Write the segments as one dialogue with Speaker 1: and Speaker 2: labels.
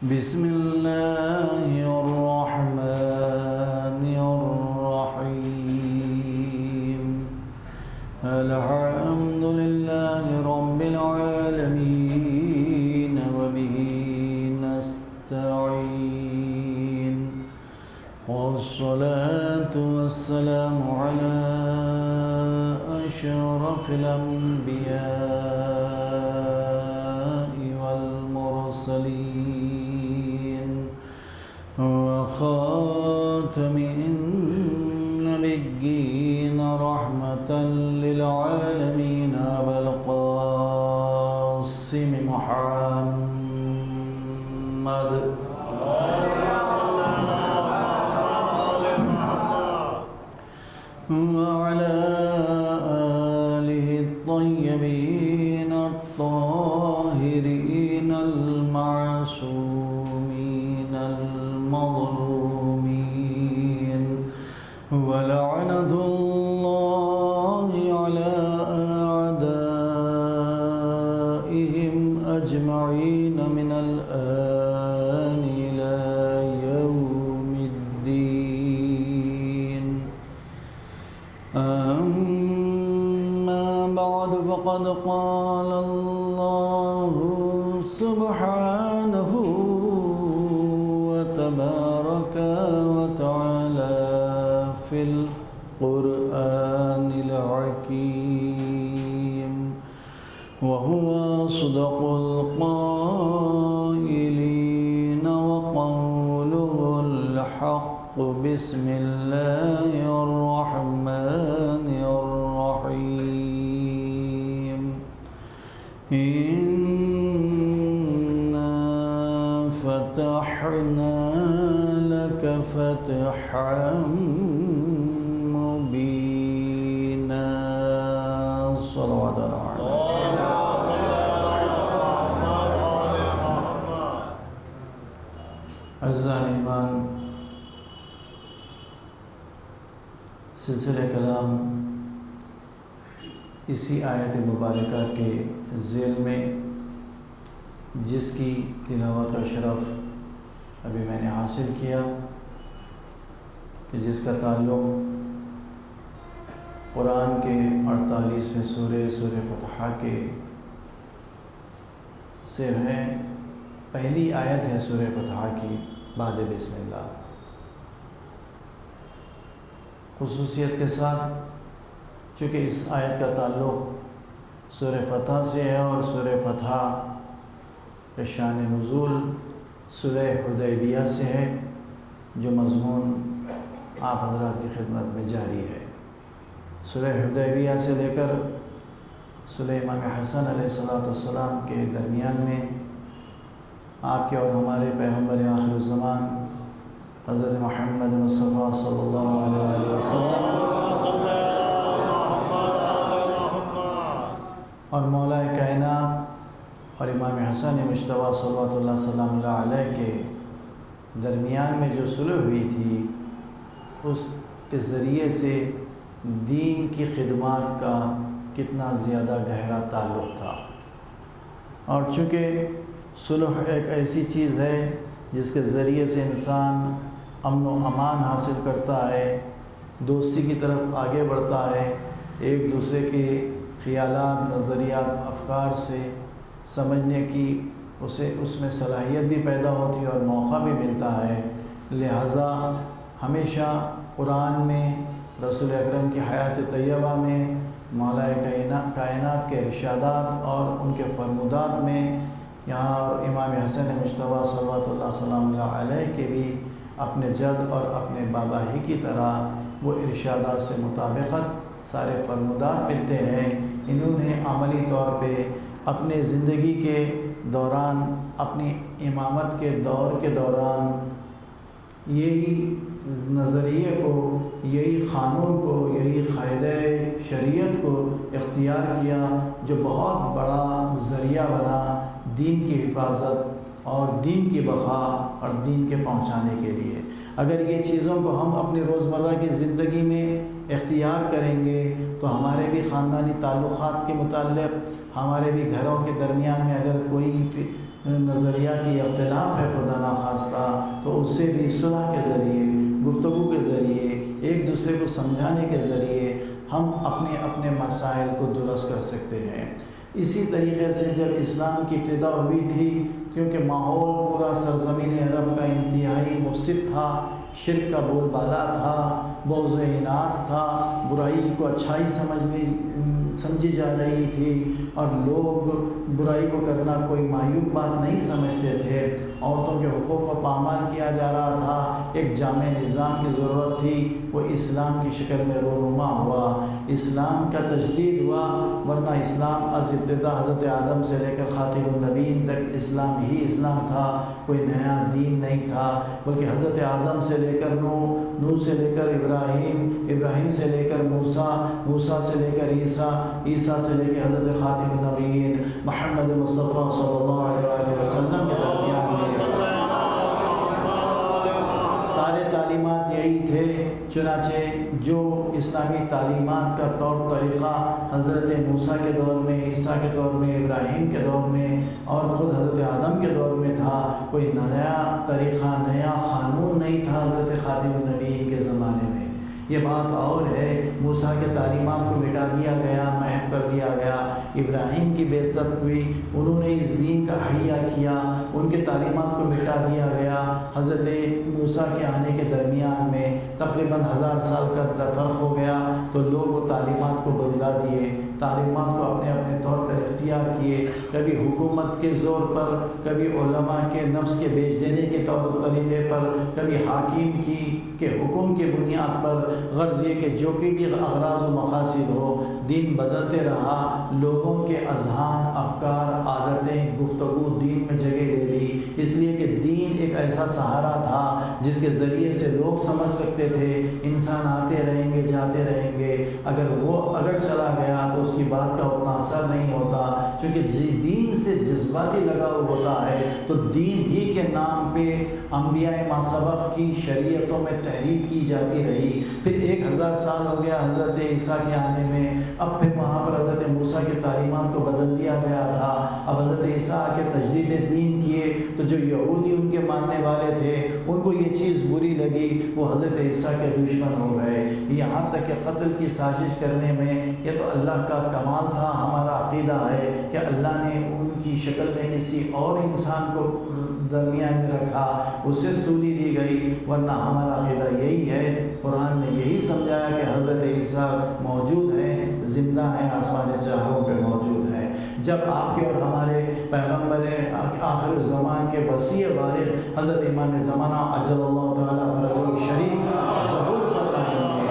Speaker 1: بسم الله الرحمن الرحيم. الحمد لله رب العالمين وبه نستعين، والصلاة والسلام على أشرف الأنبياء والمرسلين وخاتم النبيين رحمة للعالمين أبا القاسم محمد وعلى آله الطيبين الطاهرين المعصومين المظلومين، ولعنة الله على أعدائهم أجمعين من الآن إلى يوم الدين. أما بعد، فقد قال الله سبحانه وتبارك وتعالى في القرآن الحكيم، وهو أصدق القائلين وقوله الحق. بسم الله الرحمن الرحيم. إنا فتحنا لك فتحا مبينا. صلوات الله عليه. عزیزان ایمان، سلسلہ کلام اسی آیت مبارکہ کے ذیل میں جس کی تلاوت کا شرف ابھی میں نے حاصل کیا، کہ جس کا تعلق قرآن کے 48ویں سورہ فتح کے سے ہے. پہلی آیت ہے سورہ فتح کی بعد بسم اللہ. خصوصیت کے ساتھ چونکہ اس آیت کا تعلق سورہ فتح سے ہے، اور سورہ فتح کے شان نزول صلح حدیبیہ سے ہے، جو مضمون آپ حضرات کی خدمت میں جاری ہے. صلح حدیبیہ سے لے کر صلح امام حسن علیہ السلام کے درمیان میں آپ کے اور ہمارے پیغمبر آخر الزمان حضرت محمد مصطفیٰ صلی اللہ علیہ وسلم اور مولا کائنات اور امام حسن مجتبیٰ صلوات اللہ سلام اللہ علیہ کے درمیان میں جو صلح ہوئی تھی، اس کے ذریعے سے دین کی خدمات کا کتنا زیادہ گہرا تعلق تھا. اور چونکہ صلح ایک ایسی چیز ہے جس کے ذریعے سے انسان امن و امان حاصل کرتا ہے، دوستی کی طرف آگے بڑھتا ہے، ایک دوسرے کے خیالات، نظریات، افکار سے سمجھنے کی اس میں صلاحیت بھی پیدا ہوتی ہے اور موقع بھی ملتا ہے. لہٰذا ہمیشہ قرآن میں، رسول اکرم کی حیات طیبہ میں، مولا کائنات کے ارشادات اور ان کے فرمودات میں، یہاں اور امام حسن مجتبیٰ صلوات اللہ سلام اللہ علیہ کے بھی اپنے جد اور اپنے بابا ہی کی طرح وہ ارشادات سے مطابقت سارے فرمودات ملتے ہیں. انہوں نے عملی طور پہ اپنے زندگی کے دوران، اپنی امامت کے دور کے دوران یہی نظریے کو، یہی قانون کو، یہی قاعدہ شریعت کو اختیار کیا، جو بہت بڑا ذریعہ بنا دین کی حفاظت اور دین کی بقا اور دین کے پہنچانے کے لیے. اگر یہ چیزوں کو ہم اپنی روزمرہ کی زندگی میں اختیار کریں گے تو ہمارے بھی خاندانی تعلقات کے متعلق، ہمارے بھی گھروں کے درمیان میں اگر کوئی نظریاتی اختلاف ہے خدا نخواستہ، تو اس سے بھی صلح کے ذریعے، گفتگو کے ذریعے، ایک دوسرے کو سمجھانے کے ذریعے ہم اپنے اپنے مسائل کو درست کر سکتے ہیں۔ اسی طریقے سے جب اسلام کی ابتدا ہوئی تھی، کیونکہ ماحول پورا سرزمین عرب کا انتہائی مفسد تھا، شرک کا بول بالا تھا، بغض و اناد تھا، برائی کو اچھائی سمجھی جا رہی تھی، اور لوگ برائی کو کرنا کوئی معیوب بات نہیں سمجھتے تھے، عورتوں کے حقوق کو پامال کیا جا رہا تھا، ایک جامع نظام کی ضرورت تھی، وہ اسلام کی شکل میں رونما ہوا، اسلام کا تجدید ہوا، ورنہ اسلام از ابتدا حضرت آدم سے لے کر خاتم النبیین تک اسلام ہی اسلام تھا، کوئی نیا دین نہیں تھا، بلکہ حضرت آدم سے لے کر نوح، نوح سے لے کر ابراہیم، ابراہیم سے لے کر موسیٰ، موسیٰ سے لے کر عیسیٰ، عیسیٰ سے لے کے حضرت خاتم النبیین محمد مصطفیٰ صلی اللہ علیہ وسلم کے درمیان میں سارے تعلیمات یہی تھے۔ چنانچہ جو اسلامی تعلیمات کا طور طریقہ حضرت موسیٰ کے دور میں، عیسیٰ کے دور میں، ابراہیم کے دور میں اور خود حضرت آدم کے دور میں تھا، کوئی نیا طریقہ، نیا قانون نہیں تھا حضرت خاتم النبیین کے زمانے میں۔ یہ بات اور ہے، موسیٰ کے تعلیمات کو مٹا دیا گیا، محو کر دیا گیا، ابراہیم کی بعثت ہوئی، انہوں نے اس دین کا احیا کیا، ان کے تعلیمات کو مٹا دیا گیا۔ حضرت موسیٰ کے آنے کے درمیان میں تقریباً 1000 سال کا فرق ہو گیا، تو لوگ وہ تعلیمات کو بدلا دیے، تعلیمات کو اپنے اپنے طور پر اختیار کیے، کبھی حکومت کے زور پر، کبھی علماء کے نفس کے بیچ دینے کے طور طریقے پر، کبھی حاکم کے حکم کے بنیاد پر، غرض یہ کہ جو کہ بھی اغراض و مقاصد ہو، دین بدلتے رہا، لوگوں کے اذہان، افکار، عادتیں، گفتگو دین میں جگہ لے لی، اس لیے کہ دین ایک ایسا سہارا تھا جس کے ذریعے سے لوگ سمجھ سکتے تھے انسان آتے رہیں گے، جاتے رہیں گے، اگر چلا گیا تو اس کی بات کا اتنا اثر نہیں ہوتا، چونکہ دین سے جذباتی لگاؤ ہوتا ہے، تو دین ہی کے نام پہ انبیاء ما سبق کی شریعتوں میں تحریف کی جاتی رہی۔ پھر 1000 سال ہو گیا حضرت عیسیٰ کے آنے میں، اب پھر وہاں پر حضرت موسیٰ کے تعلیمات کو بدل دیا گیا تھا، اب حضرت عیسیٰ کے تجدید دین کیے، تو جو یہودی ان کے ماننے والے تھے ان کو یہ چیز بری لگی، وہ حضرت عیسیٰ کے دشمن ہو گئے، یہاں تک کہ قتل کی سازش کرنے میں، یہ تو اللہ کا کمال تھا۔ ہمارا عقیدہ ہے کہ اللہ نے ان کی شکل میں کسی اور انسان کو درمیان میں رکھا، اس سے سولی دی گئی، ورنہ ہمارا عقیدہ یہی ہے، قرآن نے یہی سمجھایا کہ حضرت عیسیٰ موجود ہیں، زندہ ہیں، آسمان چہروں پہ موجود ہیں۔ جب آپ کے اور ہمارے پیغمبر آخر الزمان کے وسیع بارق حضرت امام زمانہ عجل اللہ تعالیٰ فرجہ الشریف ظہور فرمائیں گے،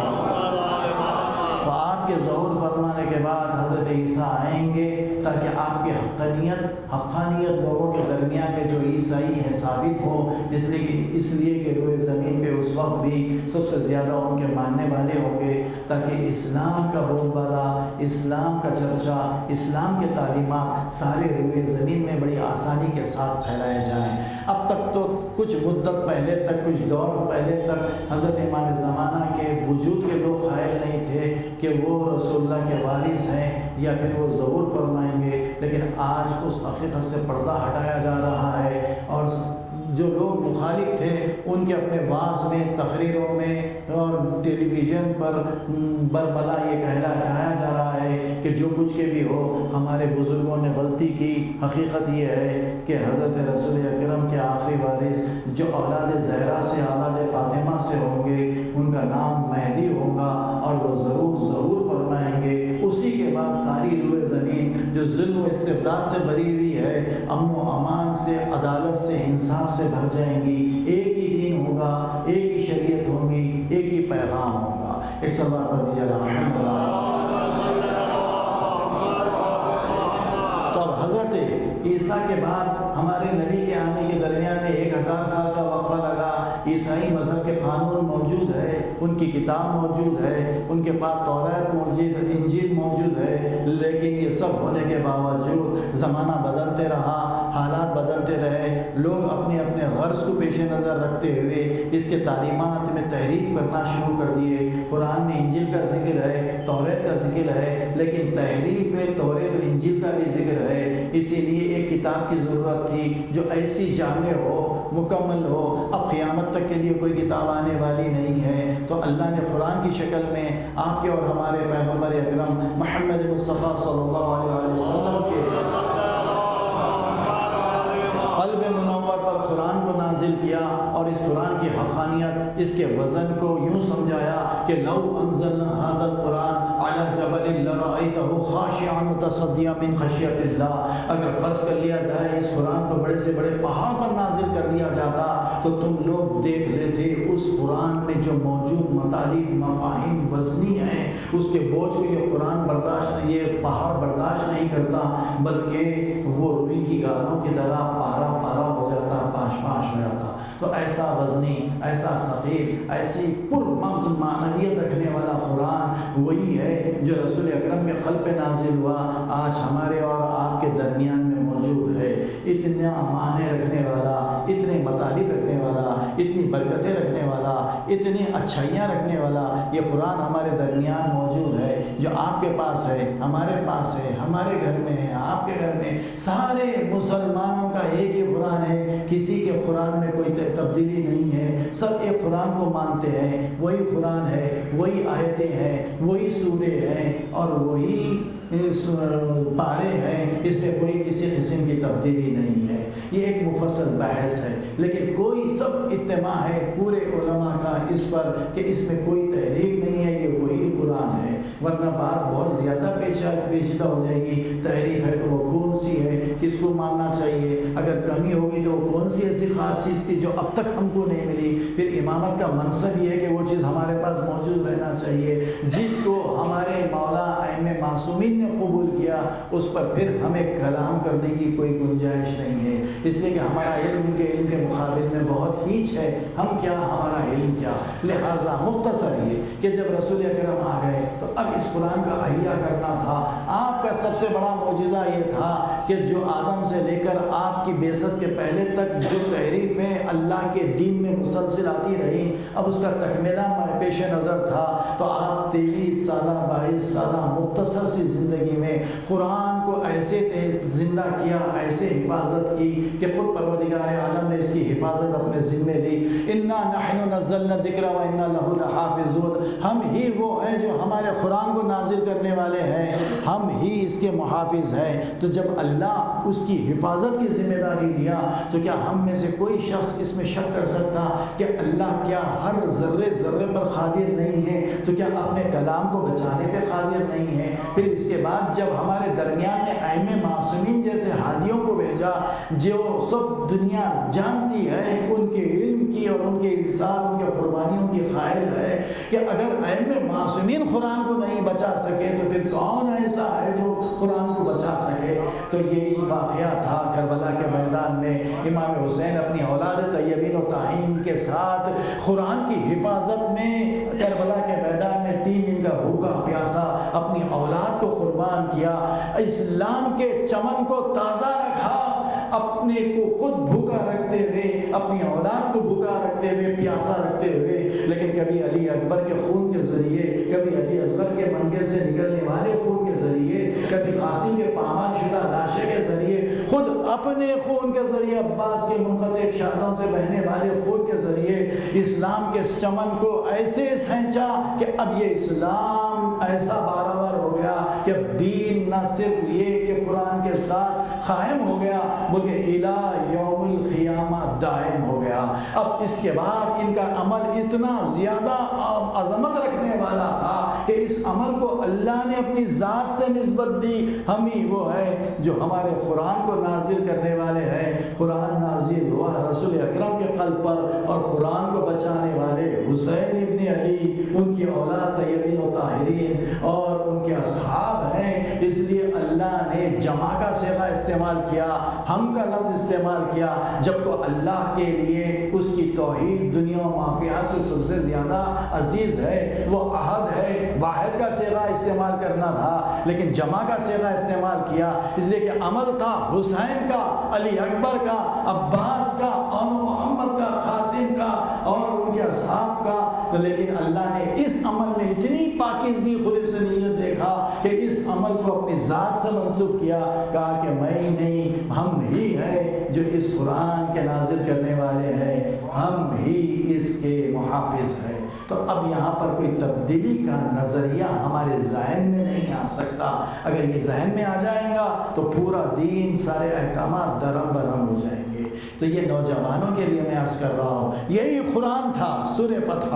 Speaker 1: تو آپ کے ظہور فرمانے کے بعد حضرت عیسیٰ آئیں گے تاکہ آپ کی حقانیت لوگوں کے درمیان میں جو عیسائی ہے ثابت ہو، اس لیے کہ روئے زمین پہ اس وقت بھی سب سے زیادہ ان کے ماننے والے ہوں گے، تاکہ اسلام کا بول بالا، اسلام کا چرچا، اسلام کے تعلیمات سارے روئے زمین میں بڑی آسانی کے ساتھ پھیلائے جائیں۔ اب تک تو کچھ مدت پہلے تک، کچھ دور پہلے تک حضرت امام زمانہ کے وجود کے لوگ قائل نہیں تھے کہ وہ رسول اللہ کے وارث ہیں یا پھر وہ ظہور فرمائیں گے، لیکن آج اس حقیقت سے پردہ ہٹایا جا رہا ہے، اور جو لوگ مخالف تھے ان کے اپنے وعظ میں، تقریروں میں اور ٹیلی ویژن پر برملا یہ کہا جا رہا ہے کہ جو کچھ کے بھی ہو ہمارے بزرگوں نے غلطی کی، حقیقت یہ ہے کہ حضرت رسول اکرم کے آخری وارث جو اولاد زہرا سے، اولاد فاطمہ سے ہوں گے، ان کا نام مہدی ہوگا اور وہ ضرور ظہور فرمائیں گے۔ اسی کے بعد ساری روئے زمین جو ظلم و استبداد سے بری ہوئی ہے، امن و امان سے، عدالت سے، انصاف سے بھر جائیں گی، ایک ہی دین ہوگا، ایک ہی شریعت ہوگی، ایک ہی پیغام ہوگا۔ ایک صلوات پڑھ دیجیے الحمدللہ۔ تو اب حضرت عیسیٰ کے بعد ہمارے نبی کے آنے کے درمیان میں 1000 سال کا وقفہ لگا، عیسائی مذہب کے قانون موجود ہے، ان کی کتاب موجود ہے، ان کے پاس توریت موجود، انجیل موجود ہے، لیکن یہ سب ہونے کے باوجود زمانہ بدلتے رہا، حالات بدلتے رہے، لوگ اپنے اپنے غرض کو پیش نظر رکھتے ہوئے اس کے تعلیمات میں تحریف کرنا شروع کر دیے۔ قرآن میں انجیل کا ذکر ہے، توریت کا ذکر ہے، لیکن تحریف میں توریت و انجیل کا بھی ذکر ہے۔ اسی لیے ایک کتاب کی ضرورت تھی جو ایسی جامع ہو، مکمل ہو۔ اب قیامت تک کے لیے کوئی کتاب آنے والی نہیں ہے، تو اللہ نے قرآن کی شکل میں آپ کے اور ہمارے پیغمبر اکرم محمد مصطفیٰ صلی اللہ علیہ وسلم کے قلب منور پر قرآن کو نازل کیا، اور اس قرآن کی حقانیت، اس کے وزن کو یوں سمجھایا کہ لو انزلنا هذا القرآن على جبل لرأيته خاشعا متصدعا من خشیۃ اللہ، اگر فرض کر لیا جائے اس قرآن کو بڑے سے بڑے پہاڑ پر نازل کر دیا جاتا تو تم لوگ دیکھ لیتے اس قرآن میں جو موجود مطالب، مفاہیم وزنی ہیں، اس کے بوجھ کو یہ قرآن برداشت، یہ پہاڑ برداشت نہیں کرتا، بلکہ وہ روئی کی گالوں کی طرح پارا پارا ہو جاتا، پاش پاش ہو جاتا۔ تو ایسا وزنی، ایسا ثقیل، ایسی پر مغز معنویت رکھنے والا قرآن وہی ہے جو رسول اکرم کے قلب پہ نازل ہوا، آج ہمارے اور آپ کے درمیان میں موجود ہے۔ اتنا معنی رکھنے والا، اتنے مطالب رکھنے والا، اتنی برکتیں رکھنے والا، اتنی اچھائیاں رکھنے والا یہ قرآن ہمارے درمیان موجود ہے، جو آپ کے پاس ہے، ہمارے پاس ہے، ہمارے گھر میں ہے، آپ کے گھر میں۔ سارے مسلمانوں کا ایک ہی قرآن ہے، کسی کے قرآن میں کوئی تبدیلی نہیں ہے، سب ایک قرآن کو مانتے ہیں، وہی قرآن ہے، وہی آیتیں ہیں، وہی سورے ہیں، اور وہی پارے ہیں، اس میں کوئی کسی قسم کی تبدیلی نہیں ہے۔ یہ ایک مفصل بحث ہے، لیکن کوئی سب اجتماع ہے پورے علماء کا اس پر کہ اس میں کوئی تحریف نہیں ہے، یہ وہی قرآن ہے، ورنہ بات بہت زیادہ پیچیدہ ہو جائے گی۔ تحریف ہے تو وہ کون سی ہے، کس کو ماننا چاہیے، اگر کمی ہوگی تو وہ کون سی ایسی خاص چیز تھی جو اب تک ہم کو نہیں ملی۔ پھر امامت کا منصب یہ ہے کہ وہ چیز ہمارے پاس موجود رہنا چاہیے، جس کو ہمارے مولا ائمہ معصومین نے قبول کیا اس پر پھر ہمیں کلام کرنے کی کوئی گنجائش نہیں ہے، اس لیے کہ ہمارا علم ان کے علم کے مقابل میں بہت ہیچ ہے، ہم کیا، ہمارا علم کیا۔ لہٰذا مختصر یہ کہ جب رسول اکرم آ گئے تو اب اس قرآن کا احیا کرنا تھا۔ آپ کا سب سے بڑا معجزہ یہ تھا کہ جو آدم سے لے کر آپ کی بعثت کے پہلے تک جو تحریفیں اللہ کے دین میں مسلسل آتی رہی، اب اس کا تکملہ پیش نظر تھا، تو آپ 23 سالہ 22 سالہ مختصر سی زندگی میں قرآن کو ایسے زندہ کیا، ایسے حفاظت کی کہ خود پروردگار عالم نے اس کی حفاظت اپنے ذمے لی۔ انا نحن نزلنا الذکر وانا لہ لحافظون، ہم ہی وہ ہیں جو ہمارے قرآن کو نازل کرنے والے ہیں، ہم ہی اس کے محافظ ہیں۔ تو جب اللہ اس کی حفاظت کی ذمہ داری لیا تو کیا ہم میں سے کوئی شخص اس میں شک کر سکتا کہ اللہ کیا ہر ذرے ذرے پر قادر نہیں ہے؟ تو کیا اپنے کلام کو بچانے پہ قادر نہیں ہے؟ پھر اس کے بعد جب ہمارے درمیان میں ائمہ معصومین جیسے ہادیوں کو بھیجا جو سب دنیا جانتی ہے ان کے علم کی اور ان کے انصاف، ان کے قربانیوں کی قائل ہے، کہ اگر ائمہ معصومین قرآن کو نہیں بچا سکے تو پھر کون ایسا ہے جو قرآن کو بچا سکے؟ تو یہی واقعہ تھا کربلا کے میدان میں۔ امام حسین اپنی اولاد طیبین و طاہرین کے ساتھ قرآن کی حفاظت میں کربلا کے میدان میں 3 دن کا بھوکا پیاسا اپنی اولاد کو قربان کیا، اسلام کے چمن کو تازہ رکھا، اپنے کو خود بھوکا رکھتے ہوئے، اپنی اولاد کو بھوکا رکھتے ہوئے، پیاسا رکھتے ہوئے، لیکن کبھی علی اکبر کے خون کے ذریعے، کبھی علی اصغر کے منگے سے نکلنے والے خون کے ذریعے، کبھی قاسم کے پامال شدہ لاشے کے ذریعے، خود اپنے خون کے ذریعے، عباس کے منقطع شادوں سے بہنے والے خون کے ذریعے اسلام کے چمن کو ایسے سینچا کہ اب یہ اسلام ایسا بارآور ہو گیا کہ دین نہ صرف یہ کہ قرآن کے ساتھ قائم ہو گیا بلکہ الہ یوم القیامہ دائم ہو گیا۔ اب اس کے بعد ان کا عمل اتنا زیادہ عظمت رکھنے والا تھا کہ اس عمل کو اللہ نے اپنی ذات سے نسبت دی۔ ہم ہی وہ ہے جو ہمارے قرآن کو نازل کرنے والے ہیں۔ قرآن نازل ہوا رسول اکرم کے قلب پر، اور قرآن کو بچانے والے حسین ابن علی، ان کی اولاد طیبین و طاہرین اور ان کے اصحاب ہیں۔ اس لیے اللہ نے جمع کا صیغہ استعمال کیا۔ ہم ہم کا لفظ استعمال کیا، جب تو اللہ کے لیے اس کی توحید دنیا و مافیہ سے سب سے زیادہ عزیز ہے، وہ احد ہے، واحد کا صیغہ استعمال کرنا تھا لیکن جمع کا صیغہ استعمال کیا، اس لیے کہ عمل تھا حسین کا، علی اکبر کا، عباس کا، اور محمد کا، قاسم کا اور ان کے اصحاب کا، تو لیکن اللہ نے اس عمل میں اتنی پاکیزگی خلوص نیت دیکھا کہ اس عمل کو اپنی ذات سے منسوب کیا، کہا کہ میں ہی نہیں، ہم ہی ہے جو اس قرآن کے نازل کرنے والے ہیں، ہم ہی اس کے محافظ ہیں۔ تو اب یہاں پر کوئی تبدیلی کا نظریہ ہمارے ذہن میں نہیں آ سکتا، اگر یہ ذہن میں آ جائیں گا تو پورا دین، سارے احکامات درہم برہم ہو جائیں گے۔ تو یہ نوجوانوں کے لیے میں عرض کر رہا ہوں، یہی قرآن تھا سورہ فتح۔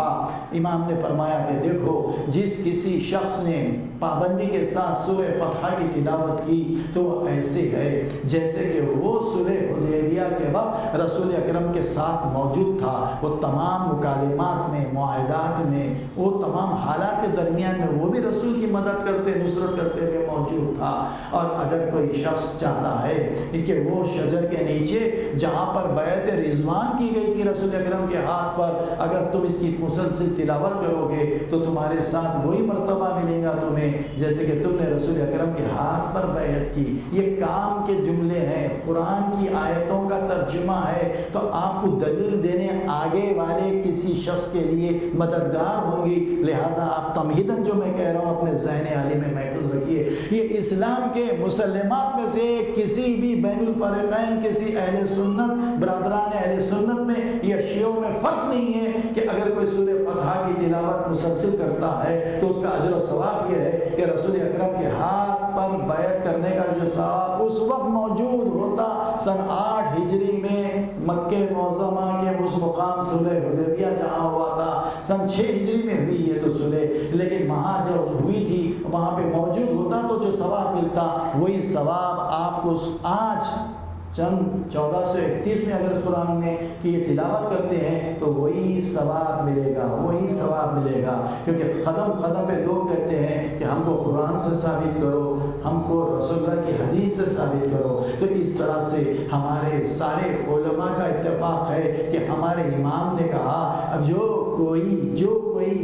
Speaker 1: امام نے فرمایا کہ دیکھو جس کسی شخص نے پابندی کے ساتھ سورہ فتح کی تلاوت کی تو وہ ایسے ہے جیسے کہ وہ سورہ حدیبیہ کے وقت رسول اکرم کے ساتھ موجود تھا، وہ تمام مکالمات میں، معاہدات میں، وہ تمام حالات کے درمیان میں وہ بھی رسول کی مدد کرتے، نصرت کرتے ہوئے موجود تھا۔ اور اگر کوئی شخص چاہتا ہے کہ وہ شجر کے نیچے جہاں پر بیعت رضوان کی گئی تھی رسول اکرم کے ہاتھ پر، اگر تم اس کی مسلسل تلاوت کرو گے تو تمہارے ساتھ وہی مرتبہ ملے گا تمہیں جیسے کہ تم نے رسول اکرم کے ہاتھ پر بیعت کی۔ یہ کام کے جملے ہیں، قرآن کی آیتوں کا ترجمہ ہے، تو آپ کو دلیل دینے آگے والے کسی شخص کے لیے مددگار ہوں گی، لہٰذا آپ تمہیداً جو میں کہہ رہا ہوں اپنے ذہن عالی میں محفوظ رکھیے، یہ اسلام کے مسلمات میں سے کسی بھی بین الفریقین، کسی اہل سنت، برادران اہل سنت میں یا شیعوں میں فرق نہیں ہے کہ اگر کوئی سورہ فتح کی تلاوت مسلسل کرتا ہے تو اس کا اجر و ثواب یہ ہے کہ رسول اکرم کے ہاتھ پر بیعت کرنے کا جو ثواب اس وقت موجود ہوتا سن 8 ہجری میں مکہ معظمہ کے اس مقام صلح حدیبیہ جہاں ہوا تھا، سن 6 ہجری میں ہوئی یہ تو صلح، لیکن وہاں جب ہوئی تھی وہاں پہ موجود ہوتا تو جو ثواب ملتا وہی ثواب آپ کو آج چند 1431 میں اگر قرآن میں کی یہ تلاوت کرتے ہیں تو وہی ثواب ملے گا، وہی ثواب ملے گا، کیونکہ قدم قدم پہ لوگ کہتے ہیں کہ ہم کو قرآن سے ثابت کرو، ہم کو رسول اللہ کی حدیث سے ثابت کرو۔ تو اس طرح سے ہمارے سارے علماء کا اتفاق ہے کہ ہمارے امام نے کہا اب جو کوئی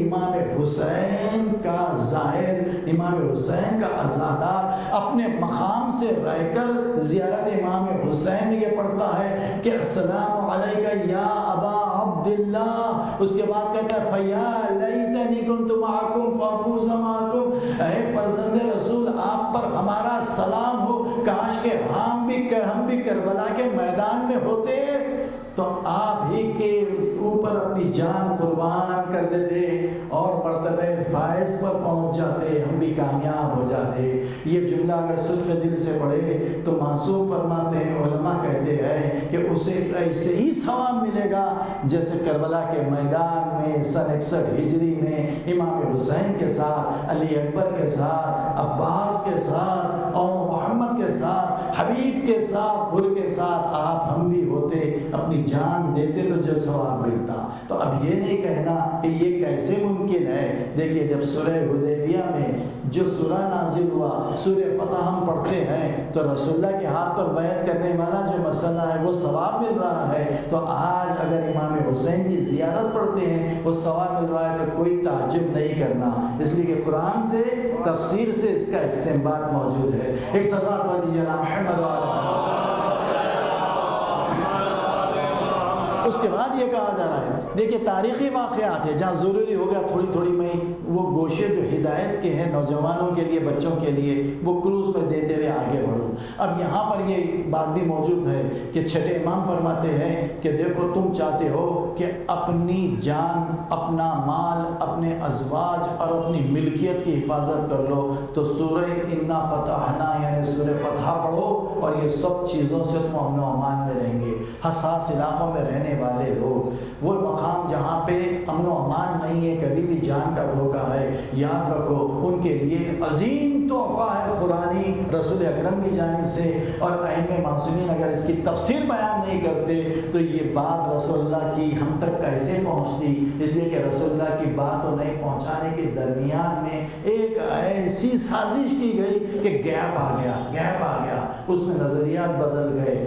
Speaker 1: امام حسین کا ظاہر، امام حسین کا عزادار اپنے مقام سے رہ کر زیارت امام حسین میں یہ پڑھتا ہے کہ السلام علیکہ یا ابا عبداللہ، اس کے بعد کہتا ہے فیا لیتنی کنت معکم فافوز معکم، اے فرزند رسول آپ پر ہمارا سلام ہو، کاش کہ ہم بھی کربلا کے میدان میں ہوتے تو آپ ہی کے اوپر اپنی جان قربان کر دیتے اور مرتبہ فائز پر پہنچ جاتے، ہم بھی کامیاب ہو جاتے۔ یہ جملہ اگر صدق دل سے پڑھے تو معصوم فرماتے ہیں، علماء کہتے ہیں کہ اسے ایسے ہی ثواب ملے گا جیسے کربلا کے میدان میں سن 61 ہجری میں امام حسین کے ساتھ، علی اکبر کے ساتھ، عباس کے ساتھ اور محمد کے ساتھ، حبیب کے ساتھ، حر کے ساتھ آپ ہم بھی ہوتے، اپنی جان دیتے تو جو ثواب ملتا۔ تو اب یہ نہیں کہنا کہ یہ کیسے ممکن ہے۔ دیکھیے جب سورہ حدیبیہ میں جو سورہ نازل ہوا، سورہ فتح ہم پڑھتے ہیں تو رسول اللہ کے ہاتھ پر بیعت کرنے والا جو مسئلہ ہے وہ ثواب مل رہا ہے، تو آج اگر امام حسین کی زیارت پڑھتے ہیں وہ ثواب مل رہا ہے تو کوئی تعجب نہیں کرنا، اس لیے کہ قرآن سے، تفسیر سے اس کا استنباط موجود ہے۔ ایک صلوات پڑھ دیجیے محمد اس کے بعد یہ کہا جا رہا ہے، دیکھیے تاریخی واقعات ہے جہاں ضروری ہو گیا تھوڑی میں وہ گوشے جو ہدایت کے ہیں نوجوانوں کے لیے، بچوں کے لیے، وہ کلوز میں دیتے ہوئے آگے بڑھوں۔ اب یہاں پر یہ بات بھی موجود ہے کہ چھٹے امام فرماتے ہیں کہ دیکھو تم چاہتے ہو کہ اپنی جان، اپنا مال، اپنے ازواج اور اپنی ملکیت کی حفاظت کر لو تو سورہ انا فتحنا یعنی سورہ فتح پڑھو اور یہ سب چیزوں سے تم امن و امان میں رہیں گے۔ حساس علاقوں میں رہنے والے لوگ، وہ مقام جہاں پہ امن و امان نہیں ہے، کبھی بھی جان کا دھوکہ ہے، یاد رکھو ان کے لیے ایک عظیم تحفہ ہے قرآنی رسول اکرم کی جانب سے، اور ائمہ معصومین اگر اس کی تفسیر بیان نہیں کرتے تو یہ بات رسول اللہ کی ہم تک کیسے پہنچتی؟ اس لیے کہ رسول اللہ کی بات کو نہیں پہنچانے کے درمیان میں ایک ایسی سازش کی گئی کہ گیپ آ گیا، اس میں نظریات بدل گئے،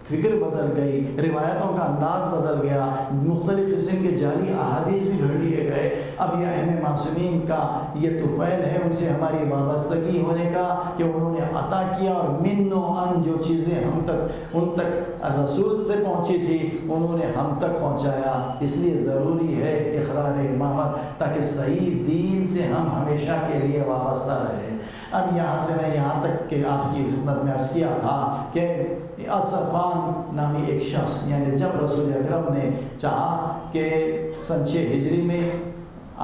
Speaker 1: فکر بدل گئی، روایتوں کا انداز بدل گیا، مختلف قسم کے جعلی احادیث بھی گھڑ لیے گئے۔ اب یہ ائمہ معصومین کا یہ طفیل ہے ان سے ہماری وابستگی ہونے کا کہ انہوں نے عطا کیا، اور من و ان جو چیزیں ان تک رسول سے پہنچی تھی انہوں نے ہم تک پہنچایا۔ اس لیے ضروری ہے اقرار امامت تاکہ صحیح دین سے ہم ہمیشہ کے لیے وابستہ رہیں۔ اب یہاں سے میں یہاں تک کہ آپ کی خدمت میں عرض کیا تھا کہ اصفان نامی ایک شخص، یعنی جب رسول اکرم نے چاہا کہ سن 6 ہجری میں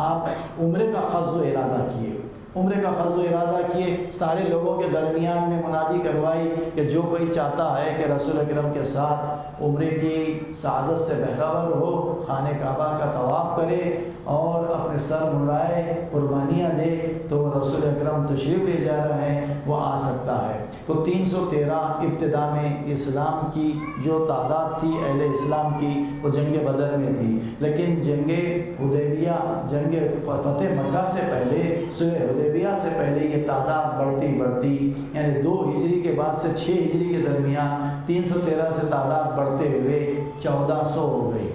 Speaker 1: آپ عمرے کا قصد و ارادہ کیے، عمرے کا قصد و ارادہ کیے، سارے لوگوں کے درمیان میں منادی کروائی کہ جو کوئی چاہتا ہے کہ رسول اکرم کے ساتھ عمرے کی سعادت سے بہرور ہو، خانہ کعبہ کا طواف کرے اور اپنے سر مڑائے، قربانیاں دے، تو رسول اکرم تشریف لے جا رہے ہیں، وہ آ سکتا ہے۔ تو 313 ابتدا میں اسلام کی جو تعداد تھی اہل اسلام کی وہ جنگ بدر میں تھی، لیکن جنگ حدیبیہ، جنگ فتح مکہ سے پہلے، صلح حدیبیہ سے پہلے یہ تعداد بڑھتی یعنی 2 ہجری کے بعد سے 6 ہجری کے درمیان 313 سے تعداد بڑھتے ہوئے 1400 ہو گئی،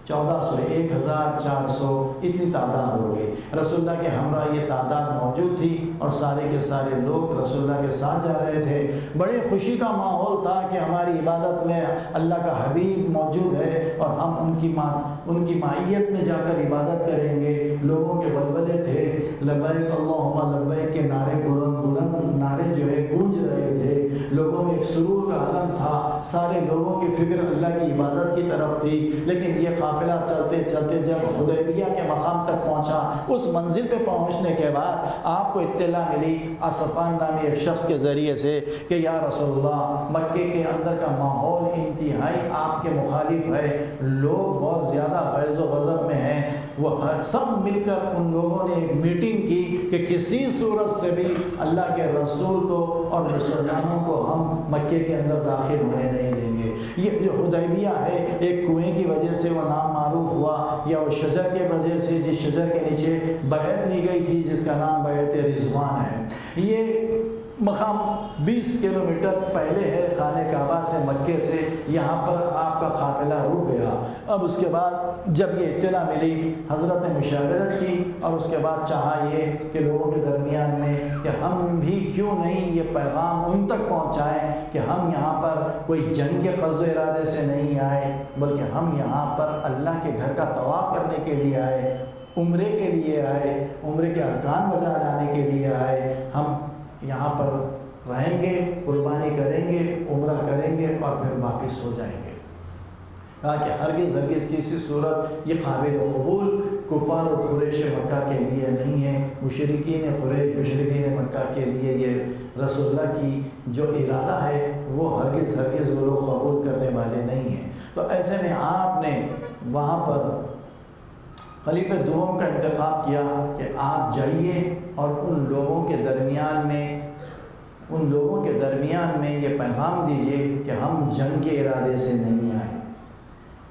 Speaker 1: 1400 1400 اتنی تعداد ہو گئی۔ رسول اللہ کے ہمراہ یہ تعداد موجود تھی اور سارے کے سارے لوگ رسول اللہ کے ساتھ جا رہے تھے۔ بڑے خوشی کا ماحول تھا کہ ہماری عبادت میں اللہ کا حبیب موجود ہے اور ہم ان کی معیت میں جا کر عبادت کریں گے۔ لوگوں کے بلبلے تھے، لبیک اللہم لبیک کے نعرے بلند نعرے جو ہے گونج رہے تھے، لوگوں میں ایک سرور کا عالم تھا، سارے لوگوں کی فکر اللہ کی عبادت کی طرف تھی۔ لیکن یہ قافلہ چلتے چلتے جب حدیبیہ کے مقام تک پہنچا، اس منزل پہ پہنچنے کے بعد آپ کو اطلاع ملی اصفان نامی ایک شخص کے ذریعے سے کہ یا رسول اللہ، مکے کے اندر کا ماحول انتہائی آپ کے مخالف ہے، لوگ بہت زیادہ غیظ و غضب میں ہیں۔ وہ سب مل کر ان لوگوں نے ایک میٹنگ کی کہ کسی صورت سے بھی اللہ کے رسول کو اور مسلمانوں کو ہم مکے کے اندر داخل ہونے نہیں دیں گے۔ یہ جو حدیبیہ ہے ایک کنویں کی وجہ سے وہ نام معروف ہوا، یا وہ شجر کے وجہ سے جس شجر کے نیچے بیعت لی گئی تھی جس کا نام بیعت رضوان ہے۔ یہ مقام 20 کلومیٹر پہلے ہے خانہ کعبہ سے، مکے سے، یہاں پر آپ کا قافلہ رک گیا۔ اب اس کے بعد جب یہ اطلاع ملی، حضرت نے مشاورت کی اور اس کے بعد چاہا یہ کہ لوگوں کے درمیان میں کہ ہم بھی کیوں نہیں یہ پیغام ان تک پہنچائیں کہ ہم یہاں پر کوئی جنگ کے قصد و ارادے سے نہیں آئے، بلکہ ہم یہاں پر اللہ کے گھر کا طواف کرنے کے لیے آئے، عمرے کے لیے آئے، عمرے کے ارکان بجا لانے کے لیے آئے، ہم یہاں پر رہیں گے، قربانی کریں گے، عمرہ کریں گے اور پھر واپس ہو جائیں گے۔ کہا کہ ہرگز کسی صورت یہ قابل قبول کفار و قریش مکہ کے لیے نہیں ہے، مشرکین قریش مشرکین مکہ کے لیے یہ رسول اللہ کی جو ارادہ ہے وہ ہرگز وہ لوگ قبول کرنے والے نہیں ہیں۔ تو ایسے میں آپ نے وہاں پر خلیفہ دوم کا انتخاب کیا کہ آپ جائیے اور ان لوگوں کے درمیان میں یہ پیغام دیجئے کہ ہم جنگ کے ارادے سے نہیں آئے۔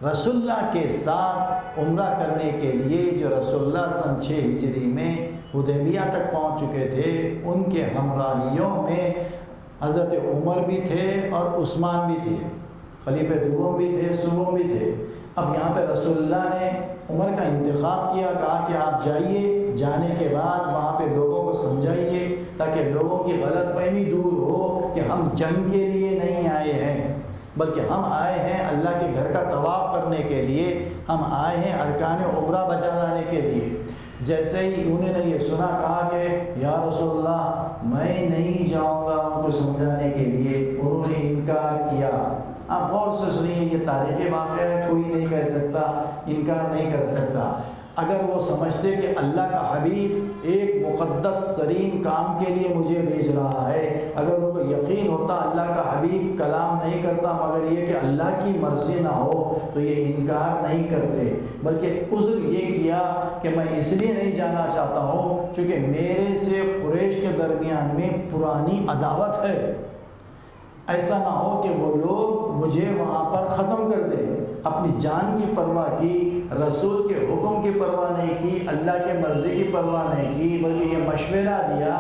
Speaker 1: رسول اللہ کے ساتھ عمرہ کرنے کے لیے جو رسول اللہ سن 6 ہجری میں حدیبیہ تک پہنچ چکے تھے، ان کے ہمراہیوں میں حضرت عمر بھی تھے اور عثمان بھی تھے، خلیفہ دوم بھی تھے، سوم بھی تھے۔ اب یہاں پہ رسول اللہ نے عمر کا انتخاب کیا، کہا کہ آپ جائیے، جانے کے بعد وہاں پہ لوگوں کو سمجھائیے تاکہ لوگوں کی غلط فہمی دور ہو کہ ہم جنگ کے لیے نہیں آئے ہیں، بلکہ ہم آئے ہیں اللہ کے گھر کا طواف کرنے کے لیے، ہم آئے ہیں ارکان عمرہ بجا لانے کے لیے۔ جیسے ہی انہوں نے یہ سنا، کہا کہ یا رسول اللہ میں نہیں جاؤں گا ان کو سمجھانے کے لیے، انہوں نے انکار کیا۔ آپ غور سے سنیے، یہ تاریخی واقعہ ہے، کوئی نہیں کہہ سکتا، انکار نہیں کر سکتا۔ اگر وہ سمجھتے کہ اللہ کا حبیب ایک مقدس ترین کام کے لیے مجھے بھیج رہا ہے، اگر ان کو یقین ہوتا اللہ کا حبیب کلام نہیں کرتا مگر یہ کہ اللہ کی مرضی نہ ہو، تو یہ انکار نہیں کرتے، بلکہ عذر یہ کیا کہ میں اس لیے نہیں جانا چاہتا ہوں چونکہ میرے سے قریش کے درمیان میں پرانی عداوت ہے۔ ایسا نہ ہو کہ وہ لوگ مجھے وہاں پر ختم کر دیں۔ اپنی جان کی پرواہ کی، رسول کے حکم کی پرواہ نہیں کی، اللہ کے مرضی کی پرواہ نہیں کی، بلکہ یہ مشورہ دیا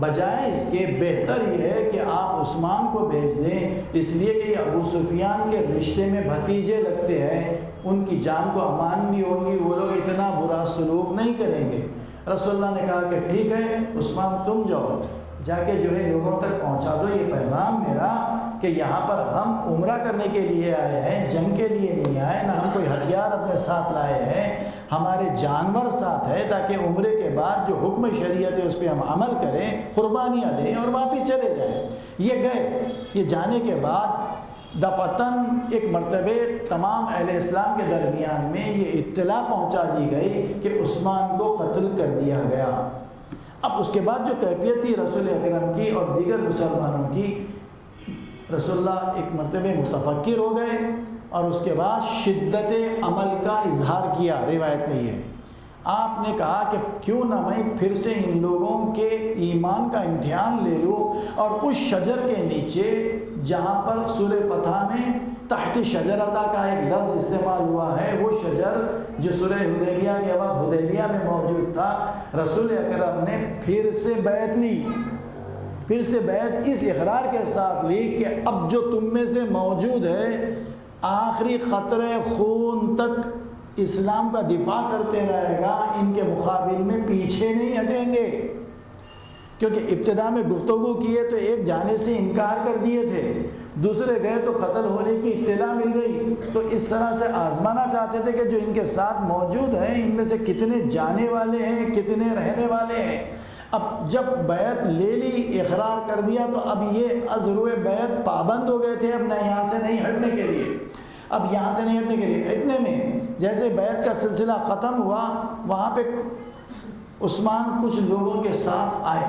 Speaker 1: بجائے اس کے بہتر یہ ہے کہ آپ عثمان کو بھیج دیں، اس لیے کہ یہ ابو سفیان کے رشتے میں بھتیجے لگتے ہیں، ان کی جان کو امان بھی ہوگی، وہ لوگ اتنا برا سلوک نہیں کریں گے۔ رسول اللہ نے کہا کہ ٹھیک ہے عثمان، تم جاؤ، جا کے جو ہے لوگوں تک پہنچا دو یہ پیغام میرا کہ یہاں پر ہم عمرہ کرنے کے لیے آئے ہیں، جنگ کے لیے نہیں آئے، نہ ہم کوئی ہتھیار اپنے ساتھ لائے ہیں، ہمارے جانور ساتھ ہے تاکہ عمرے کے بعد جو حکم شریعت ہے اس پہ ہم عمل کریں، قربانیاں دیں اور واپس چلے جائیں۔ یہ گئے، یہ جانے کے بعد دفعتاً ایک مرتبہ تمام اہل اسلام کے درمیان میں یہ اطلاع پہنچا دی گئی کہ عثمان کو قتل کر دیا گیا۔ اب اس کے بعد جو کیفیت تھی رسول اکرم کی اور دیگر مسلمانوں کی، رسول اللہ ایک مرتبہ متفکر ہو گئے اور اس کے بعد شدت عمل کا اظہار کیا۔ روایت میں یہ ہے آپ نے کہا کہ کیوں نہ میں پھر سے ان لوگوں کے ایمان کا امتحان لے لوں اور اس شجر کے نیچے جہاں پر سورہ فتح میں تحت شجرتا کا ایک لفظ استعمال ہوا ہے، وہ شجر جو سورہ حدیبیہ کے بعد حدیبیہ میں موجود تھا، رسول اکرم نے پھر سے بیعت لی، پھر سے بیعت اس اقرار کے ساتھ لی کہ اب جو تم میں سے موجود ہے آخری قطرے خون تک اسلام کا دفاع کرتے رہے گا، ان کے مقابل میں پیچھے نہیں ہٹیں گے۔ کیونکہ ابتدا میں گفتگو کیے تو ایک جانے سے انکار کر دیے تھے، دوسرے گئے تو قتل ہونے کی اطلاع مل گئی، تو اس طرح سے آزمانا چاہتے تھے کہ جو ان کے ساتھ موجود ہیں ان میں سے کتنے جانے والے ہیں، کتنے رہنے والے ہیں۔ اب جب بیعت لے لی، اقرار کر دیا، تو اب یہ عزرو بیعت پابند ہو گئے تھے، اب نہ یہاں سے نہیں ہٹنے کے لیے، اب یہاں سے نہیں ہٹنے کے لیے۔ اتنے میں جیسے بیعت کا سلسلہ ختم ہوا، وہاں پہ عثمان کچھ لوگوں کے ساتھ آئے۔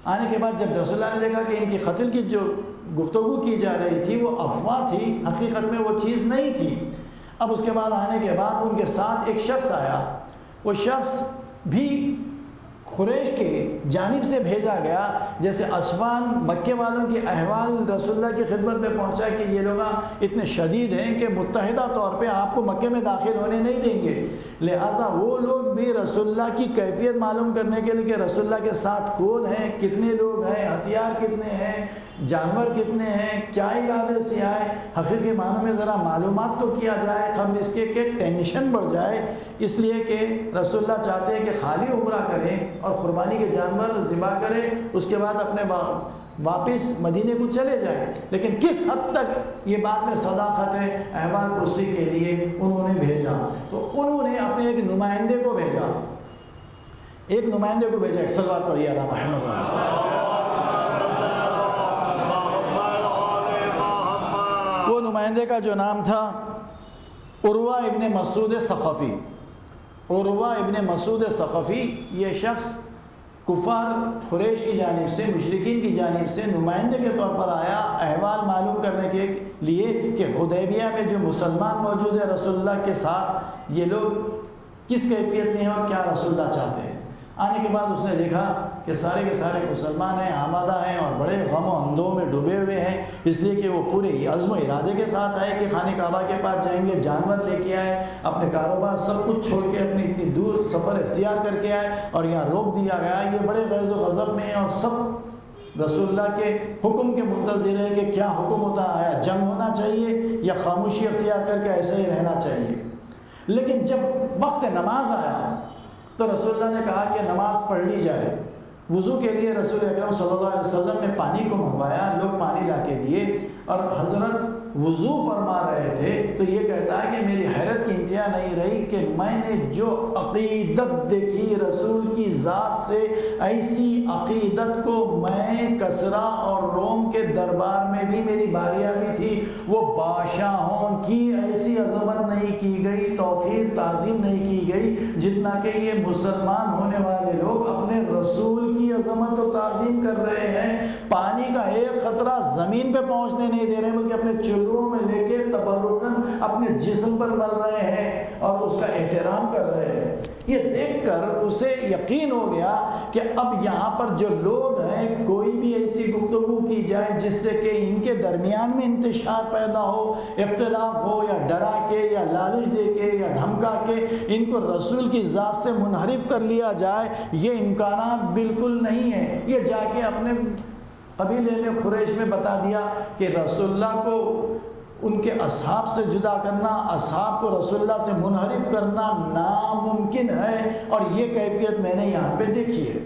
Speaker 1: آنے کے بعد جب رسول اللہ نے دیکھا کہ ان کی قتل کی جو گفتگو کی جا رہی تھی وہ افواہ تھی، حقیقت میں وہ چیز نہیں تھی۔ اب اس کے بعد آنے کے بعد ان کے ساتھ ایک شخص آیا، وہ شخص بھی قریش کے جانب سے بھیجا گیا، جیسے اسفان مکے والوں کی احوال رسول اللہ کی خدمت میں پہنچا کہ یہ لوگ اتنے شدید ہیں کہ متحدہ طور پہ آپ کو مکے میں داخل ہونے نہیں دیں گے، لہٰذا وہ لوگ بھی رسول اللہ کی کیفیت معلوم کرنے کے لیے کہ رسول اللہ کے ساتھ کون ہیں، کتنے لوگ ہیں، ہتھیار کتنے ہیں، جانور کتنے ہیں، کیا ارادے سے آئے، حقیقی معنوں میں ذرا معلومات تو کیا جائے قبل اس کے کہ ٹینشن بڑھ جائے، اس لیے کہ رسول اللہ چاہتے ہیں کہ خالی عمرہ کریں اور قربانی کے جانور ذبح کریں، اس کے بعد اپنے واپس مدینے کو چلے جائیں۔ لیکن کس حد تک یہ بات میں صداقت ہے، احوال پرسی کے لیے انہوں نے بھیجا، تو انہوں نے اپنے ایک نمائندے کو بھیجا، ایک نمائندے کو بھیجا، ایک صلوات پڑھیے علی محمد۔ وہ نمائندے کا جو نام تھا عروہ ابن مسعود ثقفی۔ عروہ ابن مسعود ثقفی یہ شخص کفار قریش کی جانب سے، مشرکین کی جانب سے نمائندے کے طور پر آیا، احوال معلوم کرنے کے لیے کہ حدیبیہ میں جو مسلمان موجود ہیں رسول اللہ کے ساتھ، یہ لوگ کس کیفیت میں ہیں اور کیا رسول اللہ چاہتے ہیں۔ آنے کے بعد اس نے دیکھا کہ سارے کے سارے مسلمان ہیں، آمادہ ہیں اور بڑے غم و اندوہ میں ڈوبے ہوئے ہیں، اس لیے کہ وہ پورے عزم و ارادے کے ساتھ آئے کہ خانہ کعبہ کے پاس جائیں گے، جانور لے کے آئے، اپنے کاروبار سب کچھ چھوڑ کے اپنی اتنی دور سفر اختیار کر کے آئے اور یہاں روک دیا گیا۔ یہ بڑے غیظ و غضب میں ہیں اور سب رسول اللہ کے حکم کے منتظر ہیں کہ کیا حکم ہوتا ہے، جنگ ہونا چاہیے یا خاموشی اختیار کر کے ایسے ہی رہنا چاہیے۔ لیکن جب وقت نماز آیا تو رسول اللہ نے کہا کہ نماز پڑھ لی جائے۔ وضو کے لیے رسول اکرم صلی اللہ علیہ وسلم نے پانی کو منگوایا، لوگ پانی لا کے دیے اور حضرت وضو فرما رہے تھے تو یہ کہتا ہے کہ میری حیرت کی انتہا نہیں رہی کہ میں نے جو عقیدت دیکھی رسول کی ذات سے، ایسی عقیدت کو میں کسرا اور روم کے دربار میں بھی میری باری آئی تھی، وہ بادشاہوں کی ایسی عظمت نہیں کی گئی، توقیر تعظیم نہیں کی گئی جتنا کہ یہ مسلمان ہونے والے لوگ اپنے رسول کی عظمت اور تعظیم کر رہے ہیں۔ پانی کا ایک قطرہ زمین پہ پہنچنے نہیں دے رہے بلکہ اپنے جلووں میں لے کے تبرکن اپنے جسم پر مل رہے ہیں اور اس کا احترام کر رہے ہیں۔ یہ دیکھ کر اسے یقین ہو گیا کہ اب یہاں پر جو لوگ ہیں، کوئی بھی ایسی گفتگو کی جائے جس سے کہ ان کے درمیان میں انتشار پیدا ہو، اختلاف ہو، یا ڈرا کے یا لالچ دے کے یا دھمکا کے ان کو رسول کی ذات سے منحرف کر لیا جائے، یہ امکانات بالکل نہیں ہیں۔ یہ جا کے اپنے قبیلے میں قریش میں بتا دیا کہ رسول اللہ کو ان کے اصحاب سے جدا کرنا، اصحاب کو رسول اللہ سے منحرف کرنا ناممکن ہے، اور یہ کیفیت میں نے یہاں پہ دیکھی ہے۔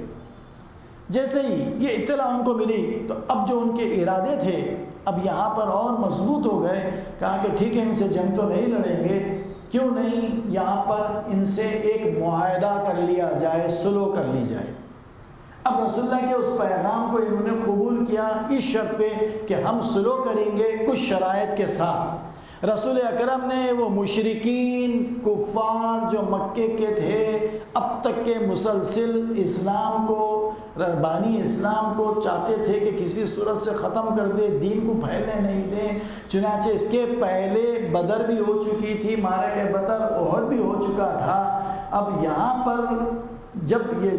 Speaker 1: جیسے ہی یہ اطلاع ان کو ملی تو اب جو ان کے ارادے تھے اب یہاں پر اور مضبوط ہو گئے۔ کہا کہ ٹھیک ہے، ان سے جنگ تو نہیں لڑیں گے، کیوں نہیں یہاں پر ان سے ایک معاہدہ کر لیا جائے، صلح کر لی جائے۔ اب رسول اللہ کے اس پیغام کو انہوں نے قبول کیا اس شرط پہ کہ ہم صلح کریں گے کچھ شرائط کے ساتھ۔ رسول اکرم نے وہ مشرکین کفار جو مکے کے تھے، اب تک کے مسلسل اسلام کو، بانی اسلام کو چاہتے تھے کہ کسی صورت سے ختم کر دے، دین کو پھیلنے نہیں دیں، چنانچہ اس کے پہلے بدر بھی ہو چکی تھی، معرکہ بدر، احد بھی ہو چکا تھا۔ اب یہاں پر جب یہ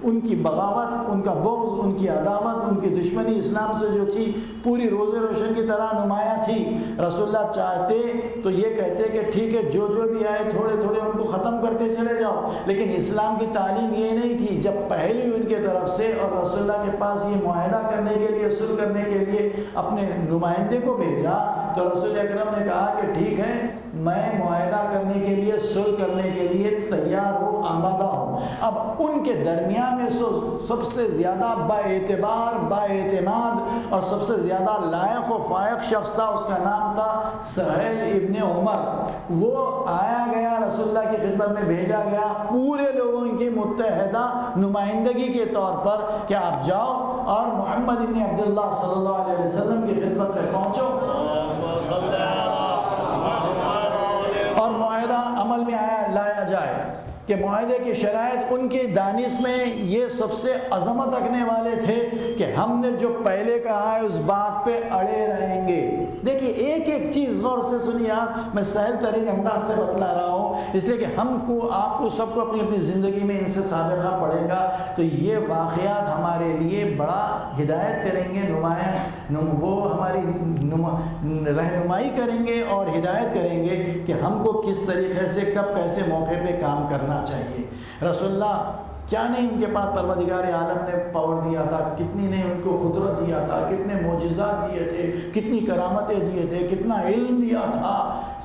Speaker 1: ان کی بغاوت، ان کا بغض، ان کی عداوت، ان کی دشمنی اسلام سے جو تھی پوری روز روشن کی طرح نمایاں تھی، رسول اللہ چاہتے تو یہ کہتے کہ ٹھیک ہے، جو بھی آئے تھوڑے تھوڑے ان کو ختم کرتے چلے جاؤ، لیکن اسلام کی تعلیم یہ نہیں تھی۔ جب پہلے ان کے طرف سے اور رسول اللہ کے پاس یہ معاہدہ کرنے کے لیے، صلح کرنے کے لیے اپنے نمائندے کو بھیجا تو رسول اکرم نے کہا کہ ٹھیک ہے، میں معاہدہ کرنے کے لیے، صلح کرنے کے لیے تیار ہوں، آمادہ ہوں۔ اب ان کے درمیان میں سب سے زیادہ با اعتبار، با اعتماد اور سب سے زیادہ لائق و فائق شخص تھا، اس کا نام تھا سہیل ابن عمر۔ وہ آیا گیا، رسول اللہ کی خدمت میں بھیجا گیا پورے لوگوں کی متحدہ نمائندگی کے طور پر کہ آپ جاؤ اور محمد ابن عبداللہ صلی اللہ علیہ وسلم کی خدمت میں پہنچو اور معاہدہ عمل میں لایا جائے کہ معاہدے کی شرائط ان کی دانش میں یہ سب سے عظمت رکھنے والے تھے کہ ہم نے جو پہلے کہا ہے اس بات پہ اڑے رہیں گے۔ دیکھیے ایک ایک چیز غور سے سنیے آپ، میں سہل ترین انداز سے بتلا رہا ہوں اس لیے کہ ہم کو، آپ کو، سب کو اپنی اپنی زندگی میں ان سے سابقہ پڑے گا تو یہ واقعات ہمارے لیے بڑا ہدایت کریں گے، وہ ہماری رہنمائی کریں گے اور ہدایت کریں گے کہ ہم کو کس طریقے سے کب کیسے موقع پہ کام کرنا چاہیے۔ رسول اللہ کیا نہیں ان کے پاس پروردگار عالم نے پاور دیا تھا، کتنی نے ان کو قدرت دیا تھا، کتنے معجزات دیے تھے، کتنی کرامتیں دیے تھے، کتنا علم دیا تھا،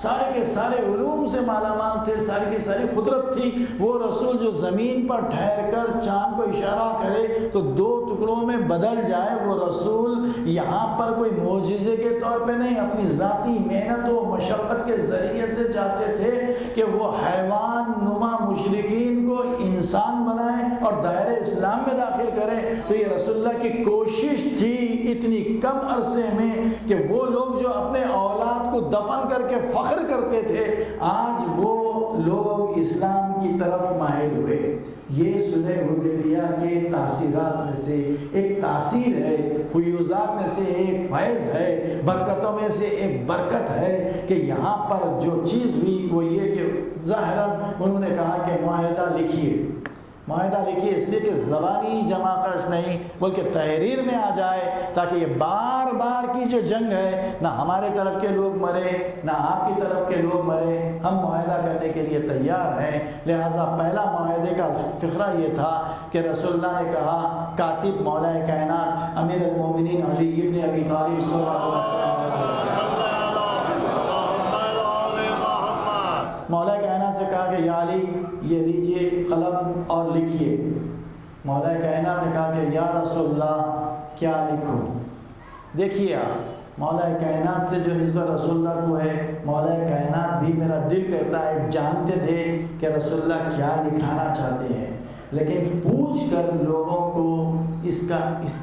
Speaker 1: سارے کے سارے علوم سے مالا مال تھے، ساری کی ساری قدرت تھی۔ وہ رسول جو زمین پر ٹھہر کر چاند کو اشارہ کرے تو 2 ٹکڑوں میں بدل جائے، وہ رسول یہاں پر کوئی معجزے کے طور پہ نہیں، اپنی ذاتی محنت و مشقت کے ذریعے سے چاہتے تھے کہ وہ حیوان نما مشرکین کو انسان بنائے اور دائرہ اسلام میں داخل کریں۔ تو یہ رسول اللہ کی کوشش تھی اتنی کم عرصے میں کہ وہ لوگ جو اپنے اولاد کو دفن کر کے فخر کرتے تھے، آج وہ لوگ اسلام کی طرف مائل ہوئے۔ یہ صلح حدیبیہ کے تاثیرات میں سے ایک تاثیر ہے، فیوزات میں سے ایک فیض ہے، برکتوں میں سے ایک برکت ہے کہ یہاں پر جو چیز ہوئی وہ یہ کہ ظاہراً انہوں نے کہا کہ معاہدہ لکھیے، معاہدہ لکھیے، اس لیے کہ زبانی جمع خرچ نہیں بلکہ تحریر میں آ جائے تاکہ یہ بار بار کی جو جنگ ہے نہ ہمارے طرف کے لوگ مرے نہ آپ کی طرف کے لوگ مرے، ہم معاہدہ کرنے کے لیے تیار ہیں۔ لہٰذا پہلا معاہدے کا فقرہ یہ تھا کہ رسول اللہ نے کہا، کاتب مولا کائنات امیر المومنین علی ابن ابی طالب صلی اللہ علیہ وسلم، مولا کائنات سے کہا کہ یا علی یہ لیجئے قلم اور لکھیے۔ مولا کائنات نے کہا کہ یا رسول اللہ کیا لکھوں؟ دیکھیے آپ، مولا کائنات سے جو نسبت رسول اللہ کو ہے، مولا کائنات بھی میرا دل کرتا ہے، جانتے تھے کہ رسول اللہ کیا لکھانا چاہتے ہیں، لیکن پوچھ کر لوگوں کو اس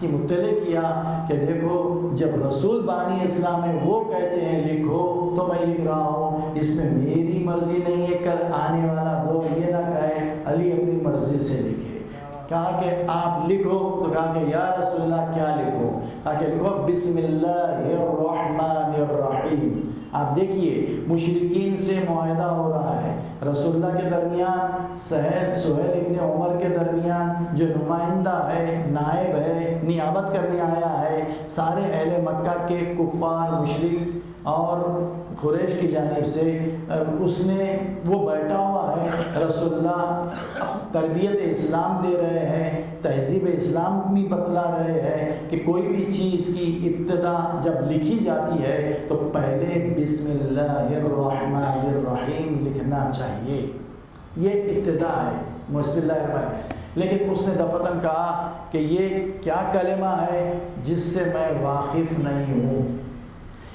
Speaker 1: کی مطلع کیا کہ دیکھو جب رسول بانی اسلام ہے وہ کہتے ہیں لکھو تو میں لکھ رہا ہوں، اس میں میری مرضی نہیں ہے، کل آنے والا دور یہ نہ کہے علی اپنی مرضی سے لکھے۔ کہا کہ آپ لکھو، تو کہا کہ یا رسول اللہ کیا لکھو؟ کہا کہ لکھو بسم اللہ الرحمن الرحیم۔ آپ دیکھیے مشرکین سے معاہدہ ہو رہا ہے رسول اللہ کے درمیان، سہیل ابن عمر کے درمیان، جو نمائندہ ہے، نائب ہے، نیابت کرنے آیا ہے سارے اہل مکہ کے کفار، مشرک اور قریش کی جانب سے، اس نے وہ بیٹھا ہوا ہے، رسول اللہ تربیت اسلام دے رہے ہیں، تہذیب اسلام بھی بتلا رہے ہیں کہ کوئی بھی چیز کی ابتدا جب لکھی جاتی ہے تو پہلے بسم اللہ الرحمن الرحیم لکھنا چاہیے، یہ ابتدا ہے، بسم اللہ الرحمن الرحیم۔ لیکن اس نے دفتن کہا کہ یہ کیا کلمہ ہے جس سے میں واقف نہیں ہوں۔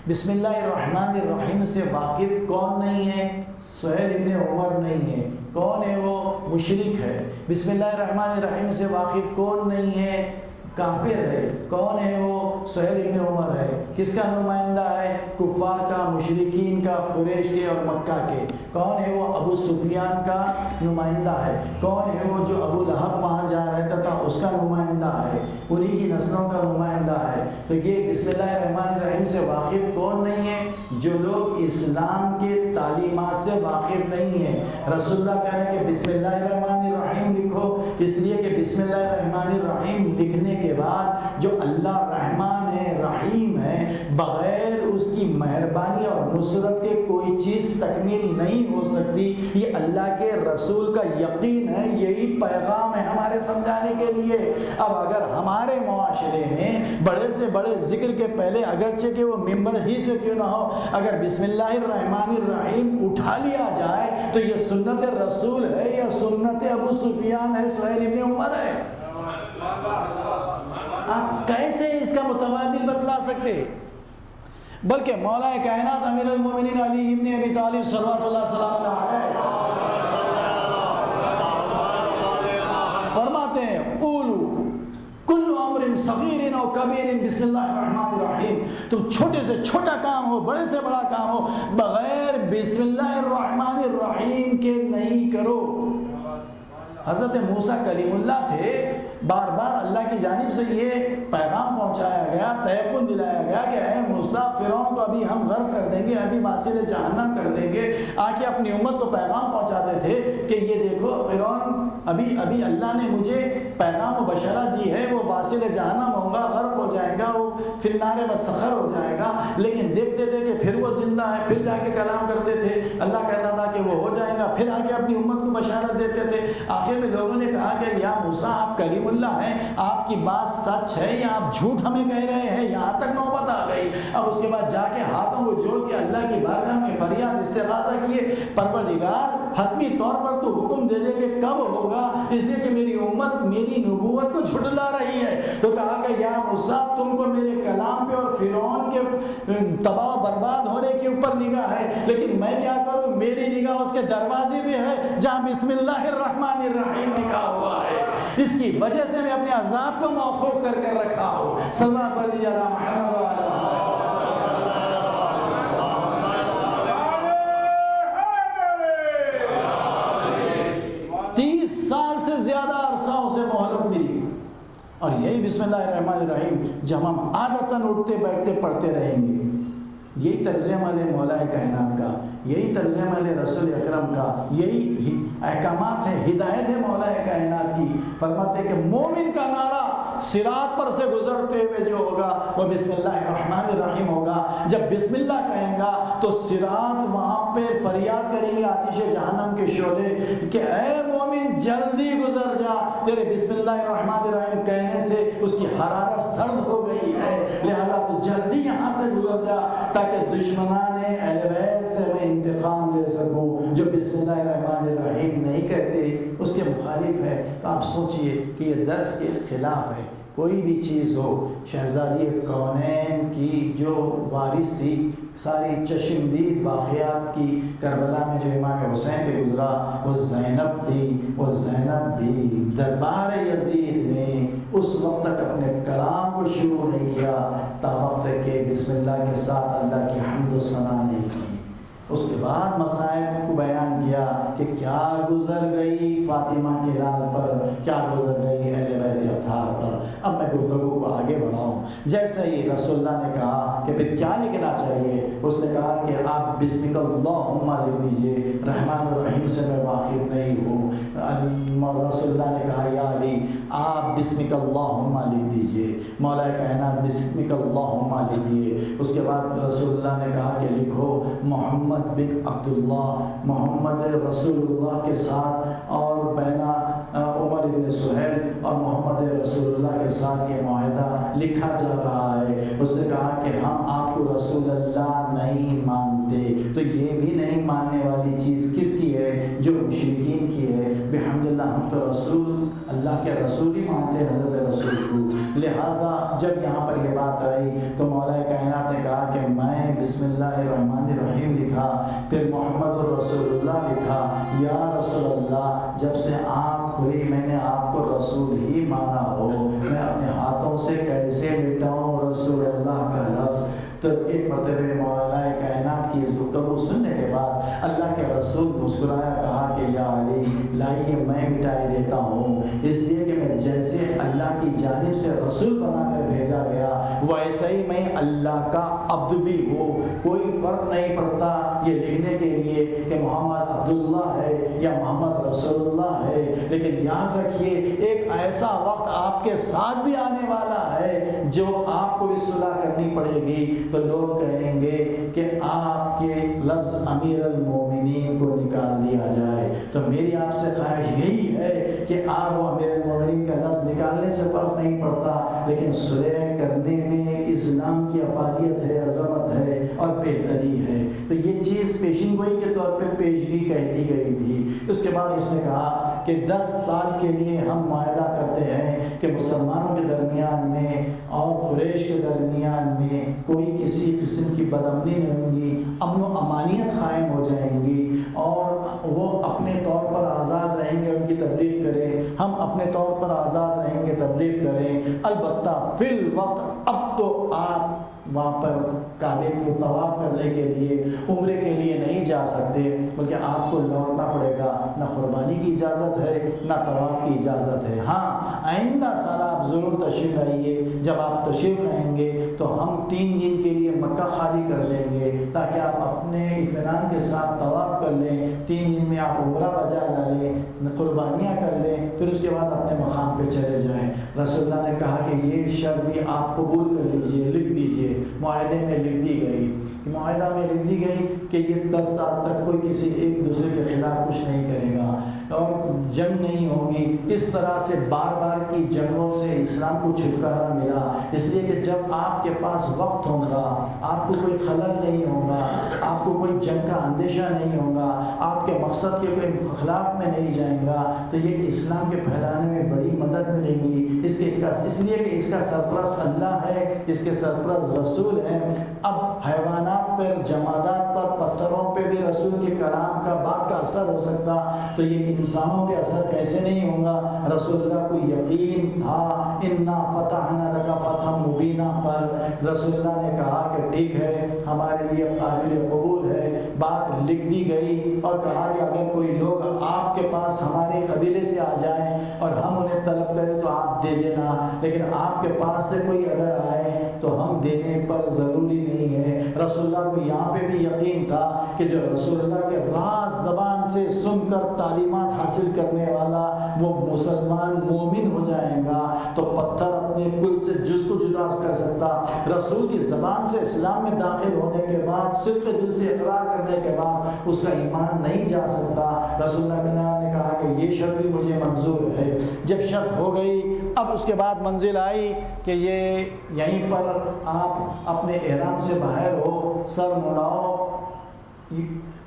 Speaker 1: بسم اللہ الرحمن الرحیم سے واقف کون نہیں ہے؟ سہیل ابن عمر نہیں ہے، کون ہے وہ؟ مشرک ہے۔ بسم اللہ الرحمن الرحیم سے واقف کون نہیں ہے؟ کافر ہے، کون ہے وہ؟ سہیل ابن عمر ہے۔ کس کا نمائندہ ہے؟ کفار کا، مشرکین کا، قریش کے اور مکہ کے۔ کون ہے وہ؟ ابو سفیان کا نمائندہ ہے۔ کون ہے وہ جو ابو لہب وہاں جا رہتا تھا اس کا نمائندہ ہے، انہی کی نسلوں کا نمائندہ ہے۔ تو یہ بسم اللہ الرحمن الرحیم سے واقف کون نہیں ہے؟ جو لوگ اسلام کے تعلیمات سے واقف نہیں ہیں۔ رسول اللہ کہہ رہے ہیں کہ بسم اللہ الرحمن الرحیم لکھو، اس لیے کہ بسم اللہ الرحمن الرحیم لکھنے کے بعد جو اللہ رحمان ہے، رحیم ہے، بغیر اس کی مہربانی اور نصرت کے کوئی چیز تکمیل نہیں ہو سکتی، یہ اللہ کے رسول کا یقین ہے، یہی پیغام ہے ہمارے سمجھانے کے لیے۔ اب اگر ہمارے معاشرے میں بڑے سے بڑے ذکر کے پہلے، اگرچہ کہ وہ ممبر ہی سے کیوں نہ ہو، اگر بسم اللہ الرحمن الرحیم اٹھا لیا جائے تو یہ سنت رسول ہے یا سنت ابو سفیان ہے، سہیل ابن عمر ہے؟ آپ کیسے اس کا متبادل بتلا سکتے؟ بلکہ مولا کائنات امیر المومنین علی ابن ابی طالب صلوات اللہ سلام علیہ فرماتے ہیں قولوا کل امر صغیر او کبیر بسم اللہ الرحمن الرحیم، تم چھوٹے سے چھوٹا کام ہو، بڑے سے بڑا کام ہو، بغیر بسم اللہ الرحمن الرحیم کے نہیں کرو۔ حضرت موسیٰ کلیم اللہ تھے، بار بار اللہ کی جانب سے یہ پیغام پہنچایا گیا، تیقن دلایا گیا کہ اے موسیٰ فرعون کو ابھی ہم غرق کر دیں گے، ابھی واصل جہنم کر دیں گے۔ آ کے اپنی امت کو پیغام پہنچاتے تھے کہ یہ دیکھو فرعون ابھی اللہ نے مجھے پیغام و بشارت دی ہے، وہ واصل جہنم ہوگا، غرق ہو جائے گا، وہ فی النار مسخر ہو جائے گا۔ لیکن دیکھتے تھے کہ پھر وہ زندہ ہے، پھر جا کے کلام کرتے تھے، اللہ کہتا تھا کہ وہ ہو جائے گا، پھر آگے اپنی امت کو بشارت دیتے تھے۔ آخر میں لوگوں نے کہا کہ یا موسیٰ آپ کلیم اللہ ہیں، آپ کی بات سچ ہے یا آپ جھوٹ ہمیں کہہ رہے ہیں؟ یہاں تک نوبت آ گئی۔ اب اس کے بعد جا کے ہاتھوں کو جوڑ کے اللہ کی بارگاہ میں فریاد استغاثہ کیے، پروردگار حتمی طور پر تو حکم دے دے کہ کب ہوگا، اس لیے کہ میری امت میری نبوت کو جھٹلا رہی ہے۔ تو کہا کہ یا موسیٰ تم کو میرے کلام پہ اور فرعون کے تباہ و برباد ہونے کے اوپر نگاہ ہے، لیکن میں کیا کروں، میری نگاہ اس کے دروازے پہ ہے جہاں بسم اللہ الرحمن الرحیم لکھا ہوا ہے۔ اس کی وجہ سے میں اپنے عذاب کو موقوف کر کر رکھا ہوں۔ صلی اللہ علیہ وسلم۔ 30 سال سے زیادہ عرصہ اسے مہلت ملی، اور یہی بسم اللہ الرحمن الرحیم جب ہم عادتاً اٹھتے بیٹھتے پڑھتے رہیں گے، یہی طرز عمل ہے مولا کائنات کا، یہی طرز عمل ہے رسول اکرم کا، یہی احکامات ہیں، ہدایت ہے مولا کائنات کی۔ فرماتے ہیں کہ مومن کا نعرہ صراط پر سے گزرتے ہوئے جو ہوگا وہ بسم اللہ الرحمن الرحیم ہوگا۔ جب بسم اللہ کہیں گا تو صراط وہاں پہ فریاد کریں گے آتش جہنم کے شعلے کہ اے مومن جلدی گزر جا، تیرے بسم اللہ الرحمن الرحیم کہنے سے اس کی حرارت سرد ہو گئی ہے، لہذا تو جلدی یہاں سے گزر جا تاکہ دشمنان اہل بیت سے میں انتقام لے سکوں۔ جو بسم اللہ الرحمن الرحیم نہیں کہتے اس کے مخالف ہے۔ تو آپ سوچئے کہ یہ درس کے خلاف ہے۔ کوئی بھی چیز ہو، شہزادی کونین کی جو وارث تھی، ساری چشمدید واقعات کی، کربلا میں جو امام حسین پہ گزرا وہ زینب تھی، وہ زینب بھی دربار یزید میں اس وقت تک اپنے کلام کو شروع نہیں کیا تا وقت کہ بسم اللہ کے ساتھ اللہ کی حمد و ثنا نہیں کی۔ اس کے بعد مصائب کو بیان کیا کہ کیا گزر گئی فاطمہ کے لال پر، کیا گزر گئی اہل بیت اطہار پر۔ اب میں گفتگو کو آگے بڑھاؤں۔ جیسے ہی رسول اللہ نے کہا کہ پھر کیا لکھنا چاہیے، اس نے کہا کہ آپ بسمک اللہم لکھ دیجئے، رحمان الرحیم سے میں واقف نہیں ہوں۔ رسول اللہ نے کہا یا علی آپ بسمک اللہم لکھ دیجئے، مولا کائنات بسمک اللہم لکھیے۔ اس کے بعد رسول اللہ نے کہا کہ لکھو محمد بن عبداللہ، محمد رسول اللہ کے ساتھ اور بینا عمر بن سہیل اور محمد رسول اللہ کے ساتھ یہ معاہدہ لکھا جا رہا ہے۔ اس نے کہا کہ ہم آپ کو رسول اللہ نہیں مانتے، تو یہ بھی نہیں ماننے والی چیز کس کی ہے؟ جو مشرکین کی ہے۔ بحمداللہ ہم تو رسول اللہ کے رسول ہی مانتے ہیں، حضرت رسول کو۔ لہٰذا جب یہاں پر یہ بات آئی تو مولا کائنات نے کہا کہ میں بسم اللہ الرحمن الرحیم لکھا، پھر محمد الرسول اللہ لکھا۔ یا رسول اللہ جب سے آنکھ کھلی میں نے آپ کو رسول ہی مانا ہو، میں اپنے ہاتھوں سے کیسے مٹاؤں رسول اللہ کا لفظ؟ تو ایک مرتبہ مولا کائنات کی اس گفتگو سننے کے بعد اللہ کے رسول مسکرایا، کہا کہ یا علی لائیے میں مٹائی دیتا ہوں، اس لیے کہ میں جیسے اللہ کی جانب سے رسول بنا کر بھیجا گیا ویسے ہی میں اللہ کا عبد بھی ہوں۔ کوئی فرق نہیں پڑتا یہ لکھنے کے لیے کہ محمد عبداللہ ہے یا محمد رسول اللہ ہے، لیکن یاد رکھیے ایک ایسا وقت آپ کے ساتھ بھی آنے والا ہے جو آپ کو بھی صلح کرنی پڑے گی، تو لوگ کہیں گے کہ آپ کے لفظ امیر المومنین کو نکال دیا جائے۔ تو میری آپ سے خواہش یہی ہے کہ آپ وہ امیر المومنین کا لفظ نکالنے سے فرق نہیں پڑتا، لیکن صلح کرنے میں اسلام کی افادیت ہے، عظمت ہے اور بہتری ہے۔ تو یہ چیز پیشین گوئی کے طور پہ پیشگی کہہ دی گئی تھی۔ اس کے بعد اس نے کہا کہ 10 سال کے لیے ہم معاہدہ کرتے ہیں کہ مسلمانوں کے درمیان میں اور قریش کے درمیان میں کوئی کسی قسم کی بدامنی نہیں ہوں گی، امن و امانیت قائم ہو جائیں گی، اور وہ اپنے طور پر آزاد رہیں گے، ان کی تبلیغ کریں، ہم اپنے طور پر آزاد رہیں گے، تبلیغ کریں۔ البتہ فی الوقت اب تو آپ وہاں پر کعبے کو طواف کرنے کے لیے عمرے کے لیے نہیں جا سکتے، بلکہ آپ کو لوٹنا پڑے گا۔ نہ قربانی کی اجازت ہے نہ طواف کی اجازت ہے۔ ہاں آئندہ سال آپ ضرور تشریف لائیے، جب آپ تشریف لائیں گے تو ہم 3 دن کے لیے مکہ خالی کر دیں گے تاکہ آپ اپنے اطمینان کے ساتھ طواف کر لیں، 3 دن میں آپ عمرہ بجا لا لیں، قربانیاں کر لیں، پھر اس کے بعد اپنے مقام پہ چلے جائیں۔ رسول اللہ نے کہا کہ یہ شرط بھی آپ قبول کر لیجئے، لکھ دیجئے۔ معاہدے میں لکھ دی گئی، معاہدہ میں لکھ دی گئی کہ یہ 10 سال تک کوئی کسی ایک دوسرے کے خلاف کچھ نہیں کرے گا اور جنگ نہیں ہوگی۔ اس طرح سے بار بار کی جنگوں سے اسلام کو چھٹکارا ملا، اس لیے کہ جب آپ کے پاس وقت ہوگا، آپ کو کوئی خلل نہیں ہوگا، آپ کو کوئی جنگ کا اندیشہ نہیں ہوگا، آپ کے مقصد کے کوئی خلاف میں نہیں جائیں گا، تو یہ اسلام کے پھیلانے میں بڑی مدد ملے گی۔ اس لیے کہ اس کا سرپرست اللہ ہے، اس کے سرپرست رسول ہیں۔ اب حیوانات پر، جمادات پر، پتھروں پہ بھی رسول کے کلام کا بات کا اثر ہو سکتا، تو یہ انسانوں پہ اثر کیسے نہیں ہوگا؟ رسول اللہ کو یقین تھا انا فتحنا لک فتحا مبینا پر۔ رسول اللہ نے کہا کہ ٹھیک ہے، ہمارے لیے قابل قبول ہے، بات لکھ دی گئی، اور کہا کہ اگر کوئی لوگ آپ کے پاس ہمارے قبیلے سے آ جائیں اور ہم انہیں طلب کریں تو آپ دے دینا، لیکن آپ کے پاس سے کوئی اگر آئے تو ہم دینے پر ضروری نہیں ہے۔ رسول اللہ کو یہاں پہ بھی یقین تھا کہ جو رسول اللہ کے راز زبان سے سن کر تعلیمات حاصل کرنے والا وہ مسلمان مومن ہو جائے گا تو پتھر اپنے کل سے جز کو جدا کر سکتا۔ رسول کی زبان سے اسلام میں داخل ہونے کے بعد، صدق دل سے اقرار کرنے کے بعد اس کا ایمان نہیں جا سکتا۔ رسول اللہ نے کہا کہ یہ شرط بھی مجھے منظور ہے۔ جب شرط ہو گئی، اب اس کے بعد منزل آئی کہ یہ یہیں پر آپ اپنے احرام سے باہر ہو، سر مڑاؤ،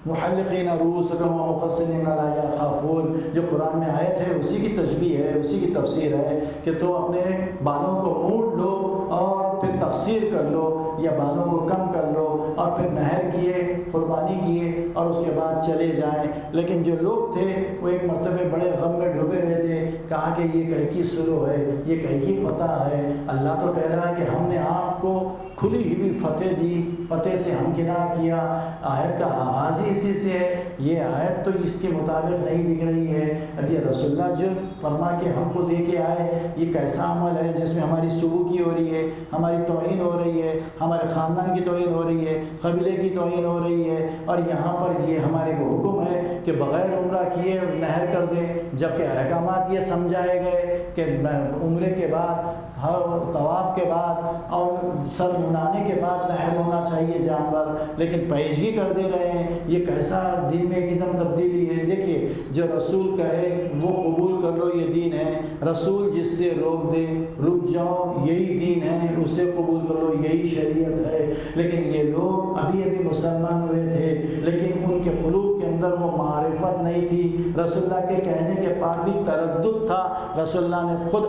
Speaker 1: محلقین رؤوسکم ومقصرین لا یخافون، جو قرآن میں آیت ہے اسی کی تشبیہ ہے، اسی کی تفسیر ہے کہ تو اپنے بالوں کو موڑ لو اور پھر تقصیر کر لو یا بالوں کو کم کر لو اور پھر نہر کیے، قربانی کیے اور اس کے بعد چلے جائیں۔ لیکن جو لوگ تھے وہ ایک مرتبہ بڑے غم میں ڈوبے ہوئے تھے، کہا کہ یہ کہیں کی سلو ہے، یہ کہیں کی فتح ہے، اللہ تو کہہ رہا ہے کہ ہم نے آپ کو کھلی ہوئی فتح دی، فتح سے ہمکنار کیا، آیت کا آغاز ہی اسی سے ہے، یہ آیت تو اس کے مطابق نہیں دکھ رہی ہے۔ اب یہ رسول اللہ جو فرما کے ہم کو لے کے آئے، یہ کیسا عمل ہے جس میں ہماری سلوکی ہو رہی ہے، ہماری توہین ہو رہی ہے، ہمارے خاندان کی توہین ہو رہی ہے، قبیلے کی توہین ہو رہی ہے، اور یہاں پر یہ ہمارے کو حکم ہے کہ بغیر عمرہ کیے نہر کر دیں، جبکہ احکامات یہ سمجھائے گئے کہ عمرے کے بعد، ہر طواف کے بعد اور سر منانے کے بعد نہر ہونا چاہیے جانور، لیکن پیشگی کر دے رہے ہیں۔ یہ کیسا دین میں ایک دم تبدیلی ہے۔ دیکھیے جو رسول کہے وہ قبول کر لو، یہ دین ہے۔ رسول جس سے روک دے رک جاؤ، یہی دین ہے، اسے قبول کر لو، یہی شریعت ہے۔ لیکن یہ لوگ ابھی مسلمان ہوئے تھے، لیکن ان کے قلوب کے اندر وہ معرفت نہیں تھی۔ رسول اللہ کے کہنے کے بعد بھی تردد تھا۔ رسول اللہ نے خود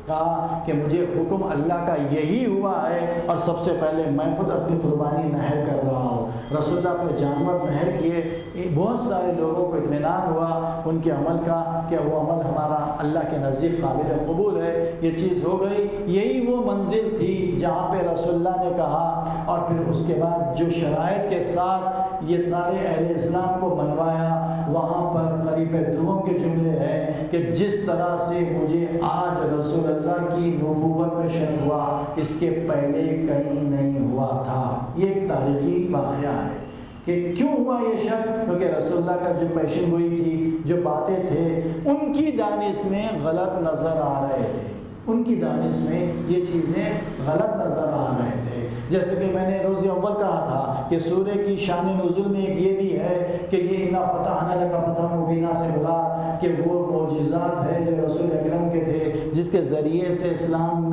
Speaker 1: کہا کہ مجھے حکم اللہ کا یہی ہوا ہے اور سب سے پہلے میں خود اپنی قربانی نہر کر رہا ہوں۔ رسول اللہ اپنے جانور نہر کیے، بہت سارے لوگوں کو اطمینان ہوا ان کے عمل کا کہ وہ عمل ہمارا اللہ کے نزدیک قابل قبول ہے، یہ چیز ہو گئی۔ یہی وہ منزل تھی جہاں پہ رسول اللہ نے کہا، اور پھر اس کے بعد جو شرائط کے ساتھ یہ سارے اہل اسلام کو منوایا، وہاں پر خلیفہ دوم کے جملے ہیں کہ جس طرح سے مجھے آج رسول اللہ کی نبوت میں شک ہوا، اس کے پہلے کہیں نہیں ہوا تھا۔ یہ ایک تاریخی واقعہ ہے کہ کیوں ہوا یہ شک، کیونکہ رسول اللہ کا جو پیشن گوئی تھی، جو باتیں تھے، ان کی دانش میں غلط نظر آ رہے تھے، ان کی دانش میں یہ چیزیں غلط نظر آ رہے تھے۔ جیسے کہ میں نے روز اول کہا تھا کہ سورہ کی شان نزول میں ایک یہ بھی ہے کہ یہ انا فتحنا لک فتحا مبینا سے بلا کہ وہ معجزات ہے جو رسول اکرم کے تھے، جس کے ذریعے سے اسلام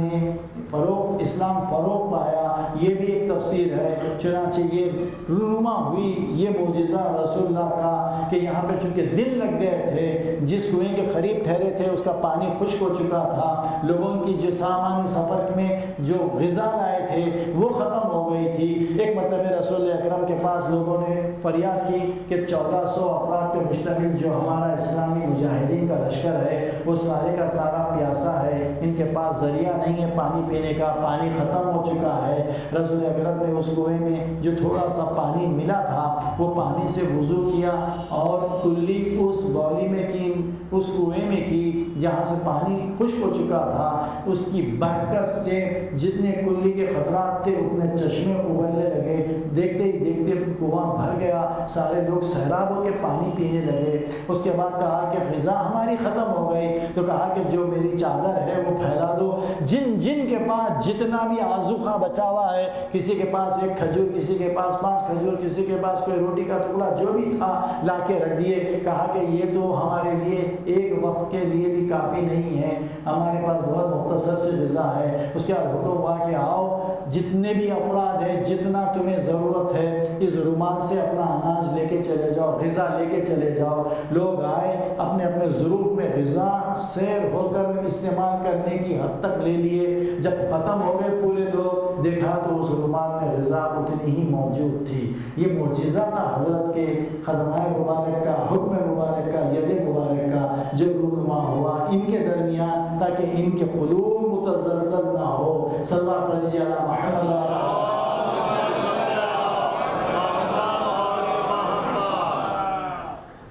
Speaker 1: فروغ پایا، یہ بھی ایک تفسیر ہے۔ چنانچہ یہ رونما ہوئی یہ معجزہ رسول اللہ کا کہ یہاں پہ چونکہ دن لگ گئے تھے، جس کنویں کے قریب ٹھہرے تھے اس کا پانی خشک ہو چکا تھا، لوگوں کی جو سامانی سفر میں جو غذا لائے تھے وہ ختم ہو گئی تھی۔ ایک مرتبہ رسول اکرم کے پاس لوگوں نے فریاد کی کہ 1400 افراد پہ مشتمل جو ہمارا اسلامی مجاہدین کا لشکر ہے وہ سارے کا سارا پیاسا ہے، ان کے پاس ذریعہ نہیں ہے پانی پینے کا، پانی ختم ہو چکا ہے۔ رسول اکرم نے اس کنویں میں جو تھوڑا سا پانی ملا تھا وہ پانی سے وضو کیا اور کلی اس باولی میں کی، اس کنویں میں کی جہاں سے پانی خشک ہو چکا تھا، اس کی برکت سے جتنے کلی کے خطرات تھے اتنے چشمے ابلنے لگے، دیکھتے ہی دیکھتے کنواں بھر گیا، سارے لوگ سیراب ہو کے پانی پینے لگے۔ اس کے بعد کہا کہ غذا ہماری ختم ہو گئی، تو کہا کہ جو میری چادر ہے وہ پھیلا دو، جن کے پاس جتنا بھی آذوقہ بچا ہوا ہے، کسی کے پاس 1 کھجور، کسی کے پاس 5 کھجور، کسی کے پاس کوئی روٹی کا ٹکڑا، جو بھی تھا لا کے رکھ دیے۔ کہا کہ یہ تو ہمارے لیے ایک وقت کے لیے بھی کافی نہیں ہے، ہمارے پاس بہت مختصر سے غذا ہے۔ اس کے بعد حکم ہوا کہ آؤ جتنے بھی افراد ہیں، جتنا تمہیں ضرورت ہے اس رومال سے اپنا اناج لے کے چلے جاؤ، غذا لے کے چلے جاؤ۔ لوگ آئے، اپنے اپنے ظروف میں غذا سیر ہو کر استعمال کرنے کی حد تک لے لیے۔ جب ختم ہو گئے پورے لوگ، دیکھا تو اس رومال میں غذا اتنی ہی موجود تھی۔ یہ معجزہ تھا حضرت کے قدمائے مبارک کا، حکم مبارک کا، ید مبارک کا جو رونما ہوا ان کے درمیان، تاکہ ان کے قلوب متزلزل نہ ہو۔ صلوات پڑھیے علی محمد۔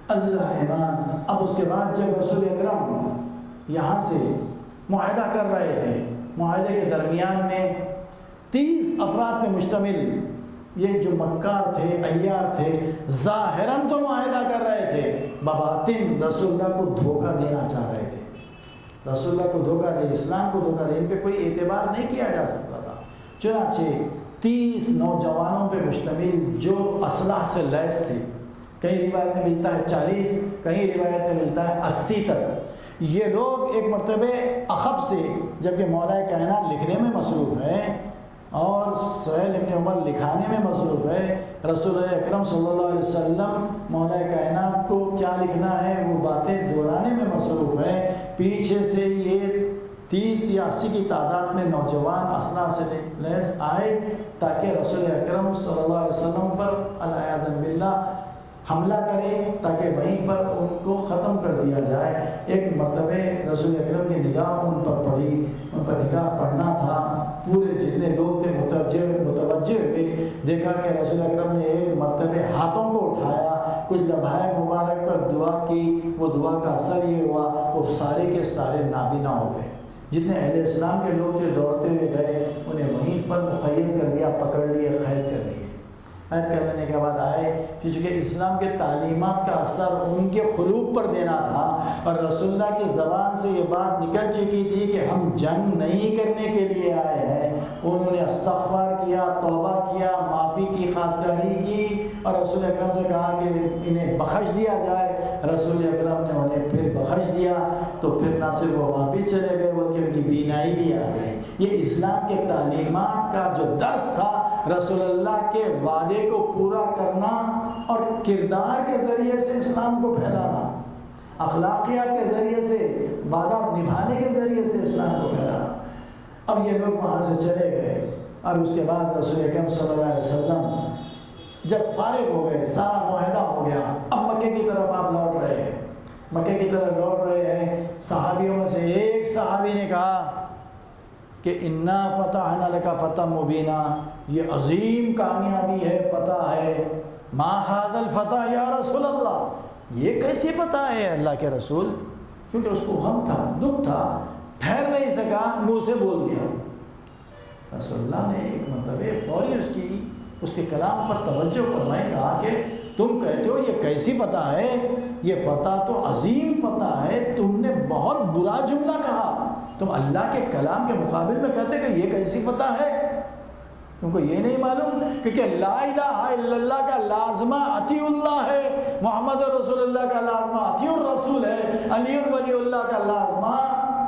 Speaker 1: عزیز رحمان، اب اس کے بعد جب رسول اکرم یہاں سے معاہدہ کر رہے تھے، معاہدے کے درمیان میں 30 افراد پہ مشتمل یہ جو مکار تھے، عیار تھے، ظاہراً تو معاہدہ کر رہے تھے، بباطن رسول اللہ کو دھوکہ دینا چاہ رہے تھے، رسول اللہ کو دھوکہ دے، اسلام کو دھوکہ دے، ان پہ کوئی اعتبار نہیں کیا جا سکتا تھا۔ چنانچہ 30 نوجوانوں پہ مشتمل جو اسلحہ سے لیس تھے، کہیں روایت میں ملتا ہے 40، کہیں روایت میں ملتا ہے 80 تک، یہ لوگ ایک مرتبہ اخب سے، جبکہ مولا کائنات لکھنے میں مصروف ہے اور سہیل ابن عمر لکھانے میں مصروف ہے، رسول اکرم صلی اللہ علیہ وسلم مولا کائنات کو کیا لکھنا ہے وہ باتیں دہرانے میں مصروف ہے، پیچھے سے یہ 30 یا 80 کی تعداد میں نوجوان اسرا سے لیس آئے تاکہ رسول اکرم صلی اللہ علیہ وسلم پر علیہ باللہ حملہ کرے تاکہ وہیں پر ان کو ختم کر دیا جائے۔ ایک مرتبہ رسول اکرم کی نگاہ ان پر پڑی، ان پر نگاہ پڑنا تھا، پورے جتنے لوگ تھے متوجہ ہوئے، دیکھا کہ رسول اکرم نے ایک مرتبہ ہاتھوں کو اٹھایا، کچھ لمحہ مبارک پر دعا کی، وہ دعا کا اثر یہ ہوا وہ سارے کے سارے نابینا ہو گئے۔ جتنے اہل اسلام کے لوگ تھے دوڑتے ہوئے گئے، انہیں وہیں پر مقید کر دیا، پکڑ لیے، قید کر لیے۔ قید کر لینے کے بعد آئے، کیونکہ اسلام کے تعلیمات کا اثر ان کے قلوب پر دینا تھا، اور رسول اللہ کی زبان سے یہ بات نکل چکی تھی کہ ہم جنگ نہیں کرنے کے لیے آئے ہیں۔ انہوں نے استغفار کیا، توبہ کیا، معافی کی، خواستگاری کی، اور رسول اکرم سے کہا کہ انہیں بخش دیا جائے۔ رسول اکرم نے انہیں پھر بخش دیا، تو پھر نہ صرف وہ واپس چلے گئے بلکہ ان کی بینائی بھی آ گئی۔ یہ اسلام کے تعلیمات کا جو درس تھا، رسول اللہ کے وعدے کو پورا کرنا اور کردار کے ذریعے سے اسلام کو پھیلانا، اخلاقیات کے ذریعے سے، وعدہ نبھانے کے ذریعے سے اسلام کو پھیلانا۔ اب یہ لوگ وہاں سے چلے گئے، اور اس کے بعد رسول اکرم صلی اللہ علیہ وسلم جب فارغ ہو گئے، سارا معاہدہ ہو گیا، اب مکے کی طرف آپ لوٹ رہے ہیں، مکے کی طرف لوٹ رہے ہیں۔ صحابیوں میں سے ایک صحابی نے کہا کہ انا فتحنا لک فتح مبینہ، یہ عظیم کامیابی ہے، فتح ہے۔ ما ھذا الفتح یا رسول اللہ، یہ کیسی فتح ہے اللہ کے رسول؟ کیونکہ اس کو غم تھا، دکھ تھا، ٹھہر نہیں سکا، منہ سے بول دیا۔ رسول اللہ نے ایک مرتبہ فوری اس کے کلام پر توجہ فرمائی، کہا کہ تم کہتے ہو یہ کیسی فتح ہے؟ یہ فتح تو عظیم فتح ہے، تم نے بہت برا جملہ کہا، تم اللہ کے کلام کے مقابل میں کہتے کہ یہ کیسی فتح ہے؟ تم کو یہ نہیں معلوم کہ لا الہ الا اللہ کا لازمہ اطیع اللہ ہے، محمد رسول اللہ کا لازمہ اطیع الرسول ہے، علی ولی اللہ کا لازمہ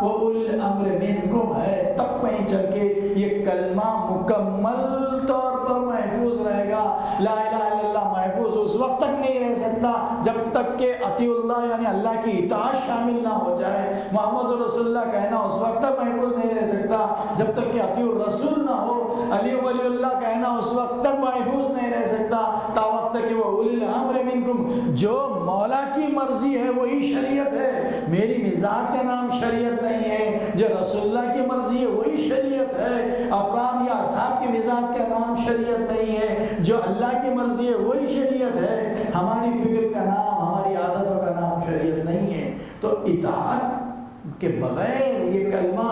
Speaker 1: وہ اولی الامر منکم ہے۔ تب پہیں چل کے یہ کلمہ مکمل طور پر محفوظ رہے گا۔ لا الہ الا اللہ محفوظ اس وقت تک نہیں رہ سکتا جب تک کہ اطیع اللہ یعنی اللہ کی اطاعت شامل نہ ہو جائے۔ محمد رسول اللہ کہنا اس وقت تک محفوظ نہیں رہ سکتا جب تک کہ اطیع الرسول نہ ہو۔ علی ولی اللہ کہنا اس وقت تک محفوظ نہیں رہ سکتا تا وقت تک کہ وہ اولی الامر منکم، جو مولا کی مرضی ہے وہی شریعت ہے۔ میری مزاج کا نام شریعت نہیں ہے، جو رسول اللہ کی مرضی ہے وہی شریعت ہے۔ افراد یا اصحاب کے مزاج کا نام شریعت نہیں ہے، جو اللہ کی مرضی ہے وہی شریعت ہے۔ ہماری فکر کا نام، ہماری عادتوں کا نام شریعت نہیں ہے۔ تو اطاعت کے بغیر یہ کلمہ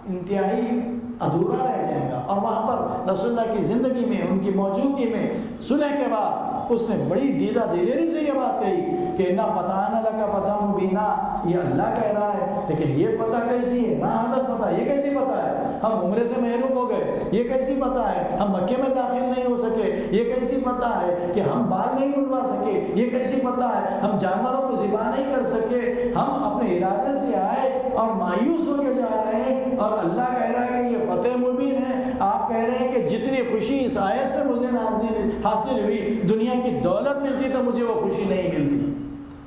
Speaker 1: انتہائی ادھورا رہ جائے گا۔ اور وہاں پر رسول اللہ کی زندگی میں، ان کی موجودگی میں صلح کے بعد اس نے بڑی دیدہ دلیری سے یہ بات کہی کہ انا فتحنا لک فتح مبینہ، یہ اللہ کہہ رہا ہے، لیکن یہ فتح کیسی ہے؟ ما ھذا فتح، یہ کیسی فتح ہے؟ ہم عمرے سے محروم ہو گئے، یہ کیسی فتح ہے؟ ہم مکے میں داخل نہیں ہو سکے، یہ کیسی فتح ہے؟ کہ ہم بال نہیں منڈوا سکے، یہ کیسی فتح ہے؟ ہم جانوروں کو ذبح نہیں کر سکے، ہم اپنے ارادے سے آئے اور مایوس ہو کے جا رہے ہیں، اور اللہ کہہ رہا ہے کہ یہ فتح مبین ہے۔ آپ کہہ رہے ہیں کہ جتنی خوشی اس آیت سے مجھے حاصل ہوئی، دنیا کی دولت ملتی تو مجھے وہ خوشی نہیں ملتی۔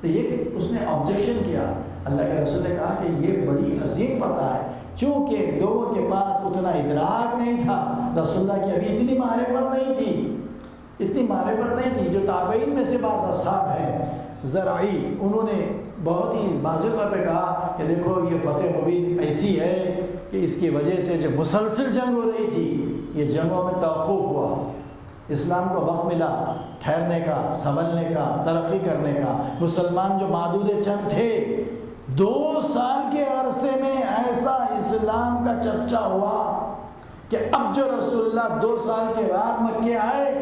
Speaker 1: تو یہ اس نے آبجیکشن کیا۔ اللہ کے رسول نے کہا کہ یہ بڑی عظیم فتح ہے، چونکہ لوگوں کے پاس اتنا ادراک نہیں تھا، رسول اللہ کی ابھی اتنی معرفت نہیں تھی، اتنی معرفت نہیں تھی۔ جو تابعین میں سے بعض اصحاب ہیں زرعی، انہوں نے بہت ہی واضح طور پہ کہا کہ دیکھو یہ فتح مبین ایسی ہے کہ اس کی وجہ سے جو مسلسل جنگ ہو رہی تھی، یہ جنگوں میں توقف ہوا، اسلام کو وقت ملا ٹھہرنے کا، سنبھلنے کا، ترقی کرنے کا۔ مسلمان جو معدود چند تھے، 2 سال کے عرصے میں ایسا اسلام کا چرچا ہوا کہ اب جو رسول اللہ 2 سال کے بعد مکے آئے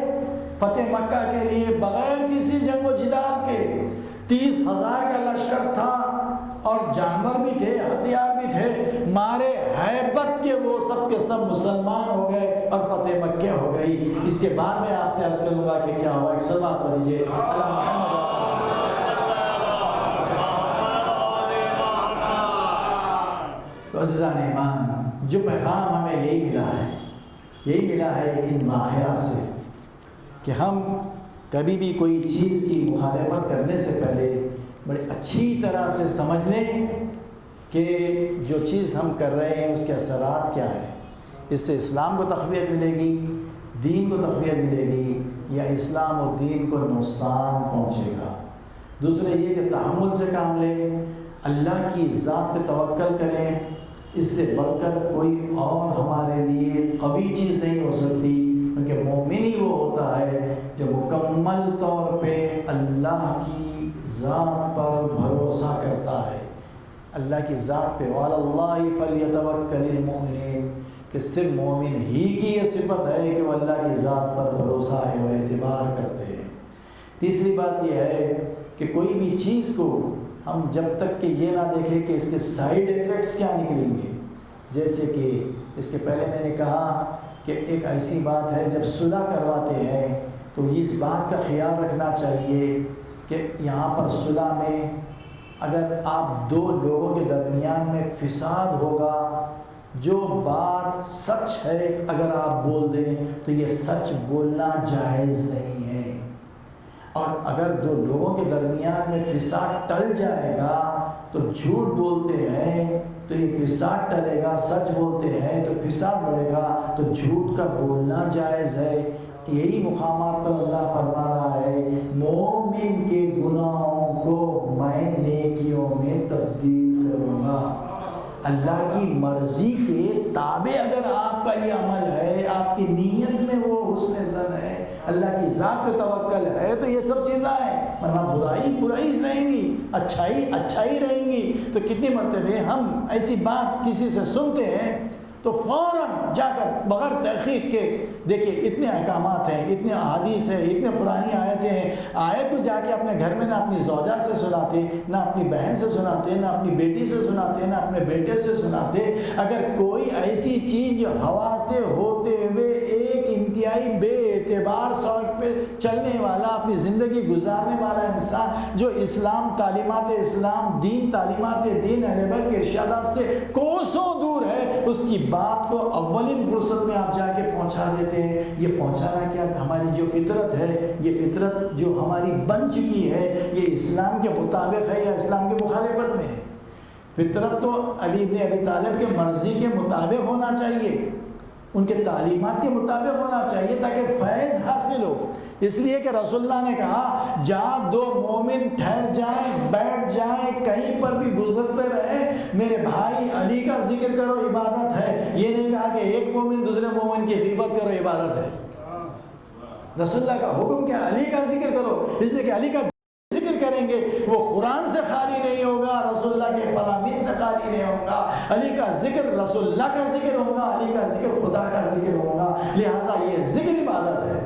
Speaker 1: فتح مکہ کے لیے، بغیر کسی جنگ و جدال کے 30,000 کا لشکر تھا، اور جانور بھی تھے، ہتھیار بھی تھے، مارے ہیبت کے وہ سب کے سب مسلمان ہو گئے اور فتح مکہ ہو گئی۔ اس کے بعد میں آپ سے عرض کروں گا کہ کیا ہوا، ایک سلام پڑھیے اللہ محمد۔ تو عزیزان ایمان، جو پیغام ہمیں یہی ملا ہے ان واقعات سے کہ ہم کبھی بھی کوئی چیز کی مخالفت کرنے سے پہلے بڑے اچھی طرح سے سمجھ لیں کہ جو چیز ہم کر رہے ہیں اس کے اثرات کیا ہیں، اس سے اسلام کو تقویت ملے گی، دین کو تقویت ملے گی، یا اسلام و دین کو نقصان پہنچے گا۔ دوسرے یہ کہ تحمل سے کام لیں، اللہ کی ذات پہ توکل کریں، اس سے بڑھ کر کوئی اور ہمارے لیے قوی چیز نہیں ہو سکتی، کیونکہ مومن ہی وہ ہوتا ہے جو مکمل طور پہ اللہ کی ذات پر بھروسہ کرتا ہے، اللہ کی ذات پہ وعلی اللہ فلیتوکل المؤمنین، کہ صرف مومن ہی کی یہ صفت ہے کہ وہ اللہ کی ذات پر بھروسہ ہے اور اعتبار کرتے ہیں۔ تیسری بات یہ ہے کہ کوئی بھی چیز کو ہم جب تک کہ یہ نہ دیکھیں کہ اس کے سائیڈ ایفیکٹس کیا نکلیں گے، جیسے کہ اس کے پہلے میں نے کہا کہ ایک ایسی بات ہے جب صلح کرواتے ہیں تو اس بات کا خیال رکھنا چاہیے کہ یہاں پر صلح میں اگر آپ دو لوگوں کے درمیان میں فساد ہوگا، جو بات سچ ہے اگر آپ بول دیں تو یہ سچ بولنا جائز نہیں ہے، اور اگر دو لوگوں کے درمیان میں فساد ٹل جائے گا تو جھوٹ بولتے ہیں تو یہ فساد ٹلے گا، سچ بولتے ہیں تو فساد بڑھے گا، تو جھوٹ کا بولنا جائز ہے۔ یہی مقامات پر اللہ فرما رہا ہے مومن کے گناہوں کو میں نیکیوں میں تبدیل کروں گا۔ اللہ کی مرضی کے تابع اگر آپ کا یہ عمل ہے، آپ کی نیت میں وہ حسن ظن ہے، اللہ کی ذات پہ توکل ہے، تو یہ سب چیزیں ہیں، ورنہ برائی رہیں گی، اچھائی رہیں گی۔ تو کتنی مرتبہ ہم ایسی بات کسی سے سنتے ہیں تو فوراً جا کر بغیر تحقیق کے، دیکھیے اتنے احکامات ہیں، اتنے احادیث ہیں، اتنے قرآنی آیتیں ہیں، آیت کو جا کے اپنے گھر میں نہ اپنی زوجہ سے سناتے، نہ اپنی بہن سے سناتے، نہ اپنی بیٹی سے سناتے، نہ اپنے بیٹے سے سناتے۔ اگر کوئی ایسی چیز جو ہوا سے ہوتے ہوئے ایک انتہائی بے اعتبار سڑک پہ چلنے والا، اپنی زندگی گزارنے والا انسان جو اسلام، تعلیمات اسلام، دین، تعلیمات دین، اہل بیت کے ارشادات سے کوسوں دور ہے، اس کی بات کو اولین فرصت میں آپ جا کے پہنچا دیتے ہیں۔ یہ پہنچانا کیا، ہماری جو فطرت ہے، یہ فطرت جو ہماری بن چکی ہے، یہ اسلام کے مطابق ہے یا اسلام کے مخالفت میں ہے؟ فطرت تو علی بن ابی طالب کے مرضی کے مطابق ہونا چاہیے، ان کے تعلیمات کے مطابق ہونا چاہیے تاکہ فیض حاصل ہو۔ اس لیے کہ رسول اللہ نے کہا جہاں دو مومن ٹھہر جائیں، بیٹھ جائیں، کہیں پر بھی گزرتے رہیں، میرے بھائی علی کا ذکر کرو، عبادت ہے۔ یہ نہیں کہا کہ ایک مومن دوسرے مومن کی غیبت کرو، عبادت ہے۔ رسول اللہ کا حکم کیا؟ علی کا ذکر کرو، اس لیے کہ علی کا ذکر کریں گے وہ قرآن سے خالی نہیں ہوگا، رسول اللہ کے فرامین سے خالی نہیں ہوگا۔ علی کا ذکر رسول اللہ کا ذکر ہوگا، علی کا ذکر خدا کا ذکر ہوگا، لہٰذا یہ ذکر عبادت ہے،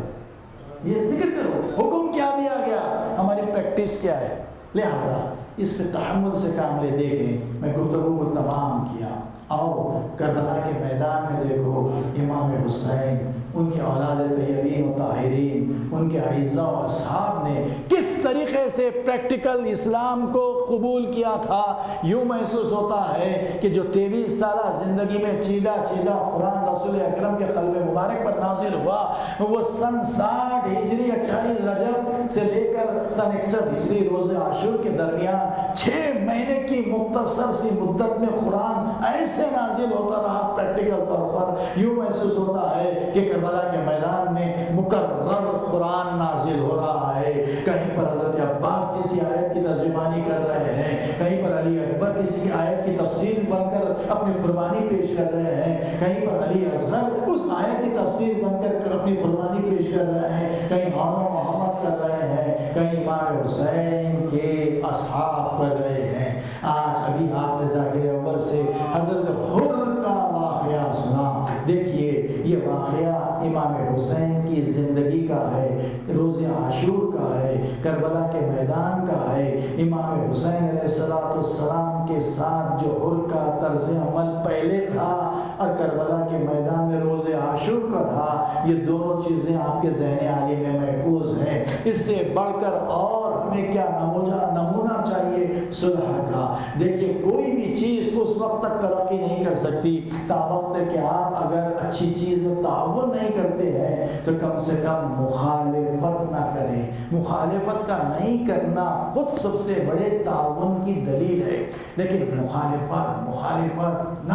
Speaker 1: یہ ذکر کرو۔ حکم کیا دیا گیا، ہماری پریکٹس کیا ہے، لہٰذا اس پہ تحمل سے کام لے۔ دیکھیں میں گفتگو کو تمام کیا، آؤ کربلا کے میدان میں دیکھو امام حسین، ان کے اولاد طیبین و طاہرین، ان کے اعزاء و اصحاب نے کس طریقے سے پریکٹیکل اسلام کو قبول کیا تھا۔ یوں محسوس ہوتا ہے کہ جو 23 سالہ زندگی میں چیدہ قرآن رسول اکرم کے قلب مبارک پر نازل ہوا، وہ سن 60 ہجری 28 رجب سے لے کر سن 61 ہجری روز عاشور کے درمیان 6 مہینے کی مختصر سی مدت میں قرآن ایسے نازل ہوتا رہا پریکٹیکل طور پر۔ یوں محسوس ہوتا ہے کہ کربلا کے میدان میں مکرر قرآن نازل ہو رہا ہے۔ کہیں پر حضرت عباس کسی آیت کی ترجمانی کر رہے ہیں، کہیں پر علی اکبر کسی کی آیت کی تفسیر بن کر اپنی قربانی پیش کر رہے ہیں، کہیں پر علی اصغر اس آیت کی تفسیر بن کر اپنی قربانی پیش کر رہے ہیں، کہیں آنو محمد کر رہے ہیں، کہیں امام حسین کے اصحاب کر رہے ہیں۔ آج ابھی آپ نے ذاکر اول سے حضرت حر کا واقعہ سنا، دیکھیے یہ واقعہ امام حسین کی زندگی کا ہے، روز عاشور کا ہے، کربلا کے میدان کا ہے۔ امام حسین علیہ السلام کے ساتھ جو حر کا طرز عمل پہلے تھا اور کربلا کے میدان میں روز عاشور کا تھا، یہ دونوں چیزیں آپ کے ذہن عالی میں محفوظ ہیں۔ اس سے بڑھ کر اور ہمیں کیا نمونہ چاہیے؟ صلح کا۔ دیکھیے کوئی بھی چیز اس وقت تک ترقی نہیں کر سکتی تاوقت کہ آپ اگر اچھی چیز میں تعاون نہیں کرتے ہیں تو کم سے کم مخالفت نہ کریں. مخالفت کا نہیں کرنا خود سب سے بڑے تعاون کی دلیل ہے. لیکن مخالفت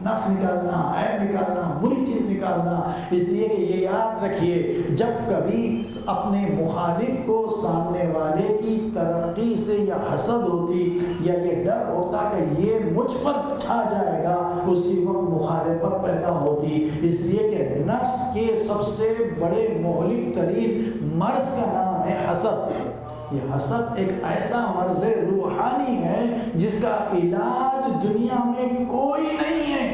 Speaker 1: نقص نکالنا، عیب نکالنا، بری چیز نکالنا. اس لیے کہ یہ یاد رکھیے، جب کبھی اپنے مخالف کو سامنے والے کی ترقی سے یا حسد ہوتی یا یہ ڈر ہوتا کہ یہ مجھ پر چھا جائے گا، اسی وقت مخالفت پیدا ہوتی. اس لیے کہ نفس کے سب سے بڑے مہلک ترین مرض کا نام ہے حسد. یہ حسد ایک ایسا مرض روحانی ہے جس کا علاج دنیا میں کوئی نہیں ہے.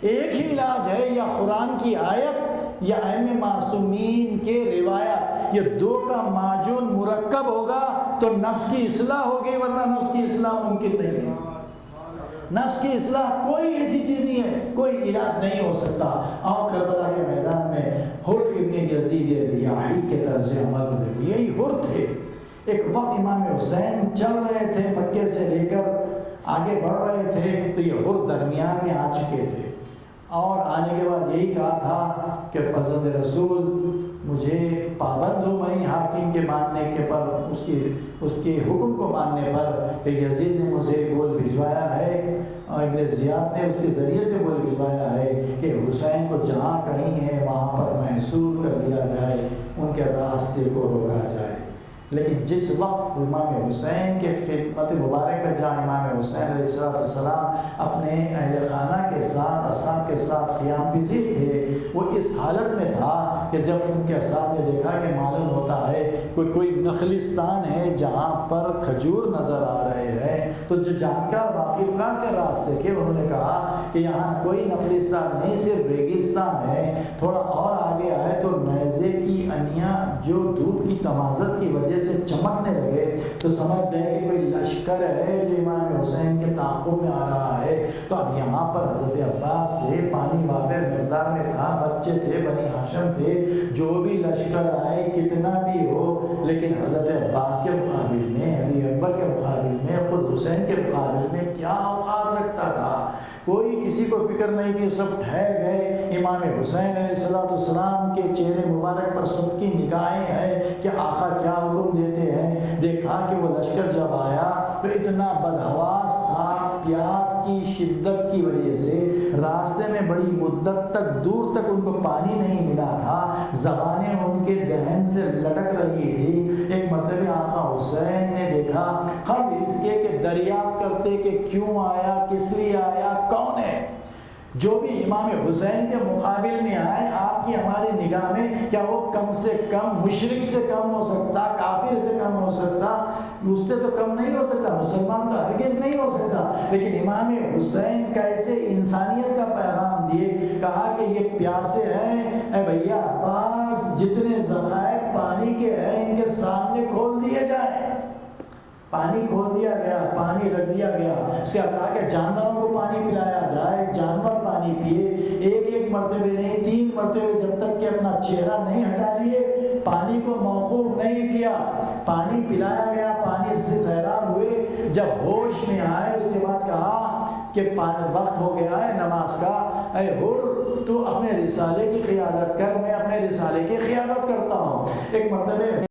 Speaker 1: ایک ہی علاج ہے، یا قرآن کی آیت یا ائمہ معصومین کے روایت. یہ دو کا معجون مرکب ہوگا تو نفس کی اصلاح ہوگی، ورنہ نفس کی اصلاح ممکن نہیں ہے. نفس کی اصلاح کوئی ایسی چیز نہیں ہے، کوئی علاج نہیں ہو سکتا. اور کربلا کے میدان میں حر ابن یزید ریاحی کے طرز عمل کو دیکھو. یہی حر تھے. ایک وقت امام حسین چل رہے تھے، مکے سے لے کر آگے بڑھ رہے تھے، تو یہ حر درمیان میں آ چکے تھے. اور آنے کے بعد یہی کہا تھا کہ فرزند رسول مجھے پابند ہو میں حاکم کے ماننے کے پر، اس کے حکم کو ماننے پر، کہ یزید نے مجھے بول بھجوایا ہے اور ابن زیاد نے اس کے ذریعے سے بول بھجوایا ہے کہ حسین کو جہاں کہیں ہے وہاں پر محصور کر دیا جائے، ان کے راستے کو روکا جائے. لیکن جس وقت امام حسین کے خدمت مبارک میں جہاں امام حسین علیہ السلام اپنے اہل خانہ کے ساتھ، اصحاب کے ساتھ قیام پذیر تھے، وہ اس حالت میں تھا کہ جب ان کے اصحاب نے دیکھا کہ معلوم ہوتا ہے کوئی نخلستان ہے جہاں پر کھجور نظر آ رہے ہیں، تو جو جانکار واقف کے راستے کے، انہوں نے کہا کہ یہاں کوئی نخلستان نہیں، صرف ریگستان ہے. تھوڑا اور آگے آئے تو نیزے کی انیاں جو دھوپ کی تمازت کی وجہ سے چمکنے لگے، تو سمجھ گئے کہ کوئی لشکر ہے جو امام حسین کے تعاقب میں آ رہا ہے. تو اب یہاں پر حضرت عباس تھے، پانی وافر مقدار میں تھا، بچے تھے، بنی ہاشم تھے. جو بھی لشکر آئے کتنا بھی ہو، لیکن حضرت عباس کے مقابل میں، علی اکبر کے مقابل میں، خود حسین کے مقابل میں کیا اوقات رکھتا تھا. کوئی کسی کو فکر نہیں تھی. سب ٹھہر گئے. امام حسین علیہ السلام کے چہرے مبارک پر سب کی نگاہیں ہیں کہ آقا کیا حکم دیتے ہیں. دیکھا کہ وہ لشکر جب آیا تو اتنا بدحواس تھا، پیاس کی شدت کی وجہ سے راستے میں بڑی مدت تک دور تک ان کو پانی نہیں ملا تھا. زبانیں ان کے دہن سے لٹک رہی تھی. ایک مرتبہ آقا حسین نے دیکھا، قبل اس کے کہ دریافت کرتے کہ کیوں آیا، کس لیے آیا، کون ہے. جو بھی امام حسین کے مقابل میں آئے، آپ کی ہماری نگاہ میں کیا وہ کم سے کم مشرک سے کم ہو سکتا، کافر سے کم ہو سکتا، اس سے تو کم نہیں ہو سکتا، مسلمان تو ہرگز نہیں ہو سکتا. لیکن امام حسین کیسے انسانیت کا پیغام دیے. کہا کہ یہ پیاسے ہیں، اے بھیا عباس جتنے ذخائر پانی کے ہیں ان کے سامنے کھول دیے جائیں. پانی کھول دیا گیا، پانی رکھ دیا گیا. اس کا کہا کہ جانوروں کو پانی پلایا جائے، جانور پانی پیے. ایک مرتبہ نہیں، 3 مرتبہ، جب تک کہ اپنا چہرہ نہیں ہٹا لیے، پانی کو موقوف نہیں کیا. پانی پلایا گیا، پانی سے سیراب ہوئے. جب ہوش میں آئے اس کے بعد کہا کہ وقت ہو گیا ہے نماز کا. اے حر تو اپنے رسالے کی قیادت کر، میں اپنے رسالے کی قیادت کرتا ہوں. ایک مرتبہ